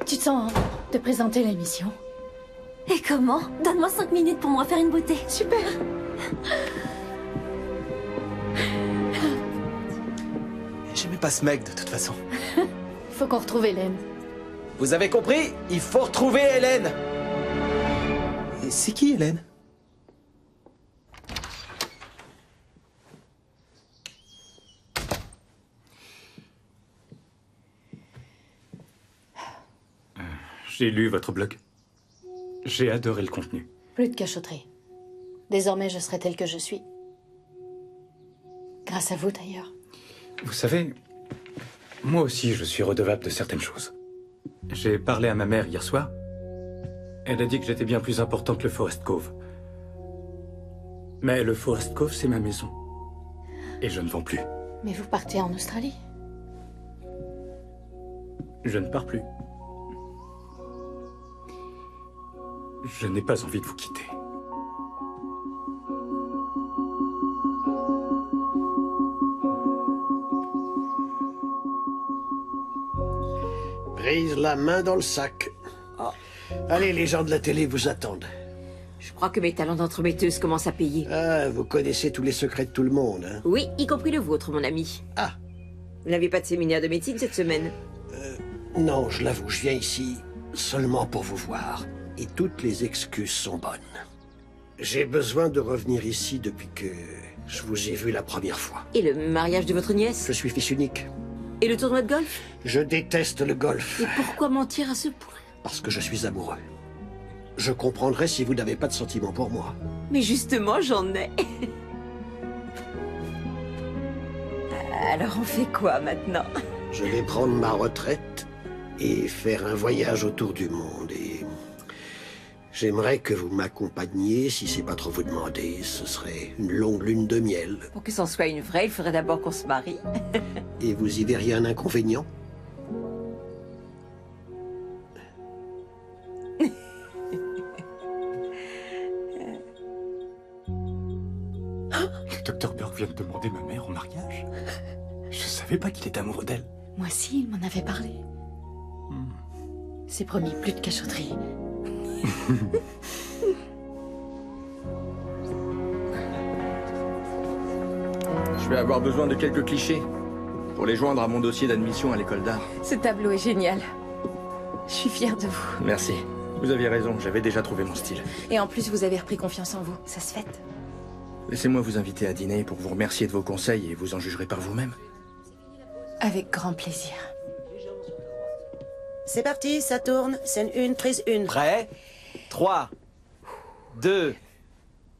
tu te sens de présenter l'émission? Et comment? Donne-moi 5 minutes pour me refaire une beauté. Super. J'aimais pas ce mec de toute façon. Faut qu'on retrouve Hélène. Vous avez compris? Il faut retrouver Hélène. Et c'est qui Hélène? J'ai lu votre blog. J'ai adoré le contenu. Plus de cachotterie. Désormais, je serai telle que je suis. Grâce à vous, d'ailleurs. Vous savez, moi aussi, je suis redevable de certaines choses. J'ai parlé à ma mère hier soir. Elle a dit que j'étais bien plus important que le Forest Cove. Mais le Forest Cove, c'est ma maison. Et je ne vends plus. Mais vous partez en Australie. Je ne pars plus. Je n'ai pas envie de vous quitter. Prise la main dans le sac. Allez, les gens de la télé vous attendent. Je crois que mes talents d'entremetteuse commencent à payer. Ah, vous connaissez tous les secrets de tout le monde, hein? Oui, y compris le vôtre, mon ami. Ah. Vous n'avez pas de séminaire de médecine cette semaine? Non, je l'avoue, je viens ici seulement pour vous voir. Et toutes les excuses sont bonnes. J'ai besoin de revenir ici depuis que je vous ai vu la première fois. Et le mariage de votre nièce? Je suis fils unique. Et le tournoi de golf? Je déteste le golf. Et pourquoi mentir à ce point? Parce que je suis amoureux. Je comprendrais si vous n'avez pas de sentiments pour moi. Mais justement, j'en ai. Alors on fait quoi maintenant? Je vais prendre ma retraite et faire un voyage autour du monde. Et j'aimerais que vous m'accompagniez, si c'est pas trop vous demander. Ce serait une longue lune de miel. Pour que c'en soit une vraie, il faudrait d'abord qu'on se marie. Et vous y verriez un inconvénient? Le docteur Burke vient de demander ma mère en mariage. Je savais pas qu'il était amoureux d'elle. Moi aussi, il m'en avait parlé. C'est promis, plus de cachotterie. Je vais avoir besoin de quelques clichés pour les joindre à mon dossier d'admission à l'école d'art. Ce tableau est génial. Je suis fière de vous. Merci. Vous aviez raison, j'avais déjà trouvé mon style. Et en plus, vous avez repris confiance en vous. Ça se fête. Laissez-moi vous inviter à dîner pour vous remercier de vos conseils et vous en jugerez par vous-même. Avec grand plaisir. C'est parti, ça tourne. Scène 1, prise 1. Prêt? 3, 2,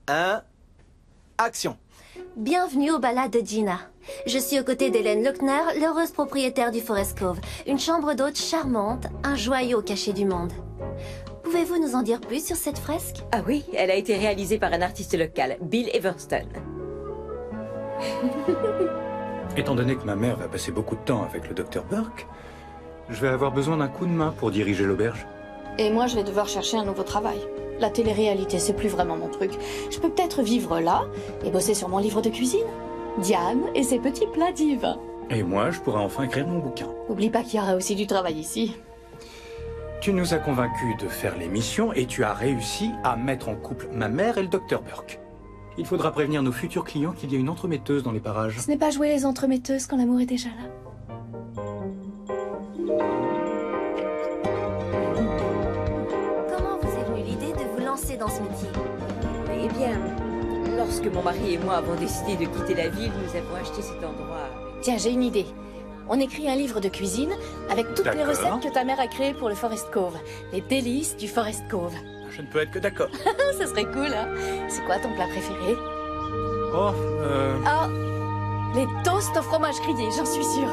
1, action. Bienvenue au balade de Gina. Je suis aux côtés d'Hélène Lochner, l'heureuse propriétaire du Forest Cove. Une chambre d'hôte charmante, un joyau caché du monde. Pouvez-vous nous en dire plus sur cette fresque? Ah oui, elle a été réalisée par un artiste local, Bill Everston. Étant donné que ma mère va passer beaucoup de temps avec le docteur Burke, je vais avoir besoin d'un coup de main pour diriger l'auberge. Et moi, je vais devoir chercher un nouveau travail. La télé-réalité, c'est plus vraiment mon truc. Je peux peut-être vivre là et bosser sur mon livre de cuisine. Diane et ses petits plats divins. Et moi, je pourrai enfin écrire mon bouquin. Oublie pas qu'il y aura aussi du travail ici. Tu nous as convaincus de faire l'émission et tu as réussi à mettre en couple ma mère et le docteur Burke. Il faudra prévenir nos futurs clients qu'il y a une entremetteuse dans les parages. Ce n'est pas jouer les entremetteuses quand l'amour est déjà là. Comment vous est venue l'idée de vous lancer dans ce métier? Eh bien, lorsque mon mari et moi avons décidé de quitter la ville, nous avons acheté cet endroit. Tiens, j'ai une idée. On écrit un livre de cuisine avec toutes les D'accord. recettes que ta mère a créées pour le Forest Cove. Les délices du Forest Cove. Je ne peux être que d'accord. Ça serait cool, hein? C'est quoi ton plat préféré? Oh, Ah, les toasts au fromage grillé, j'en suis sûre.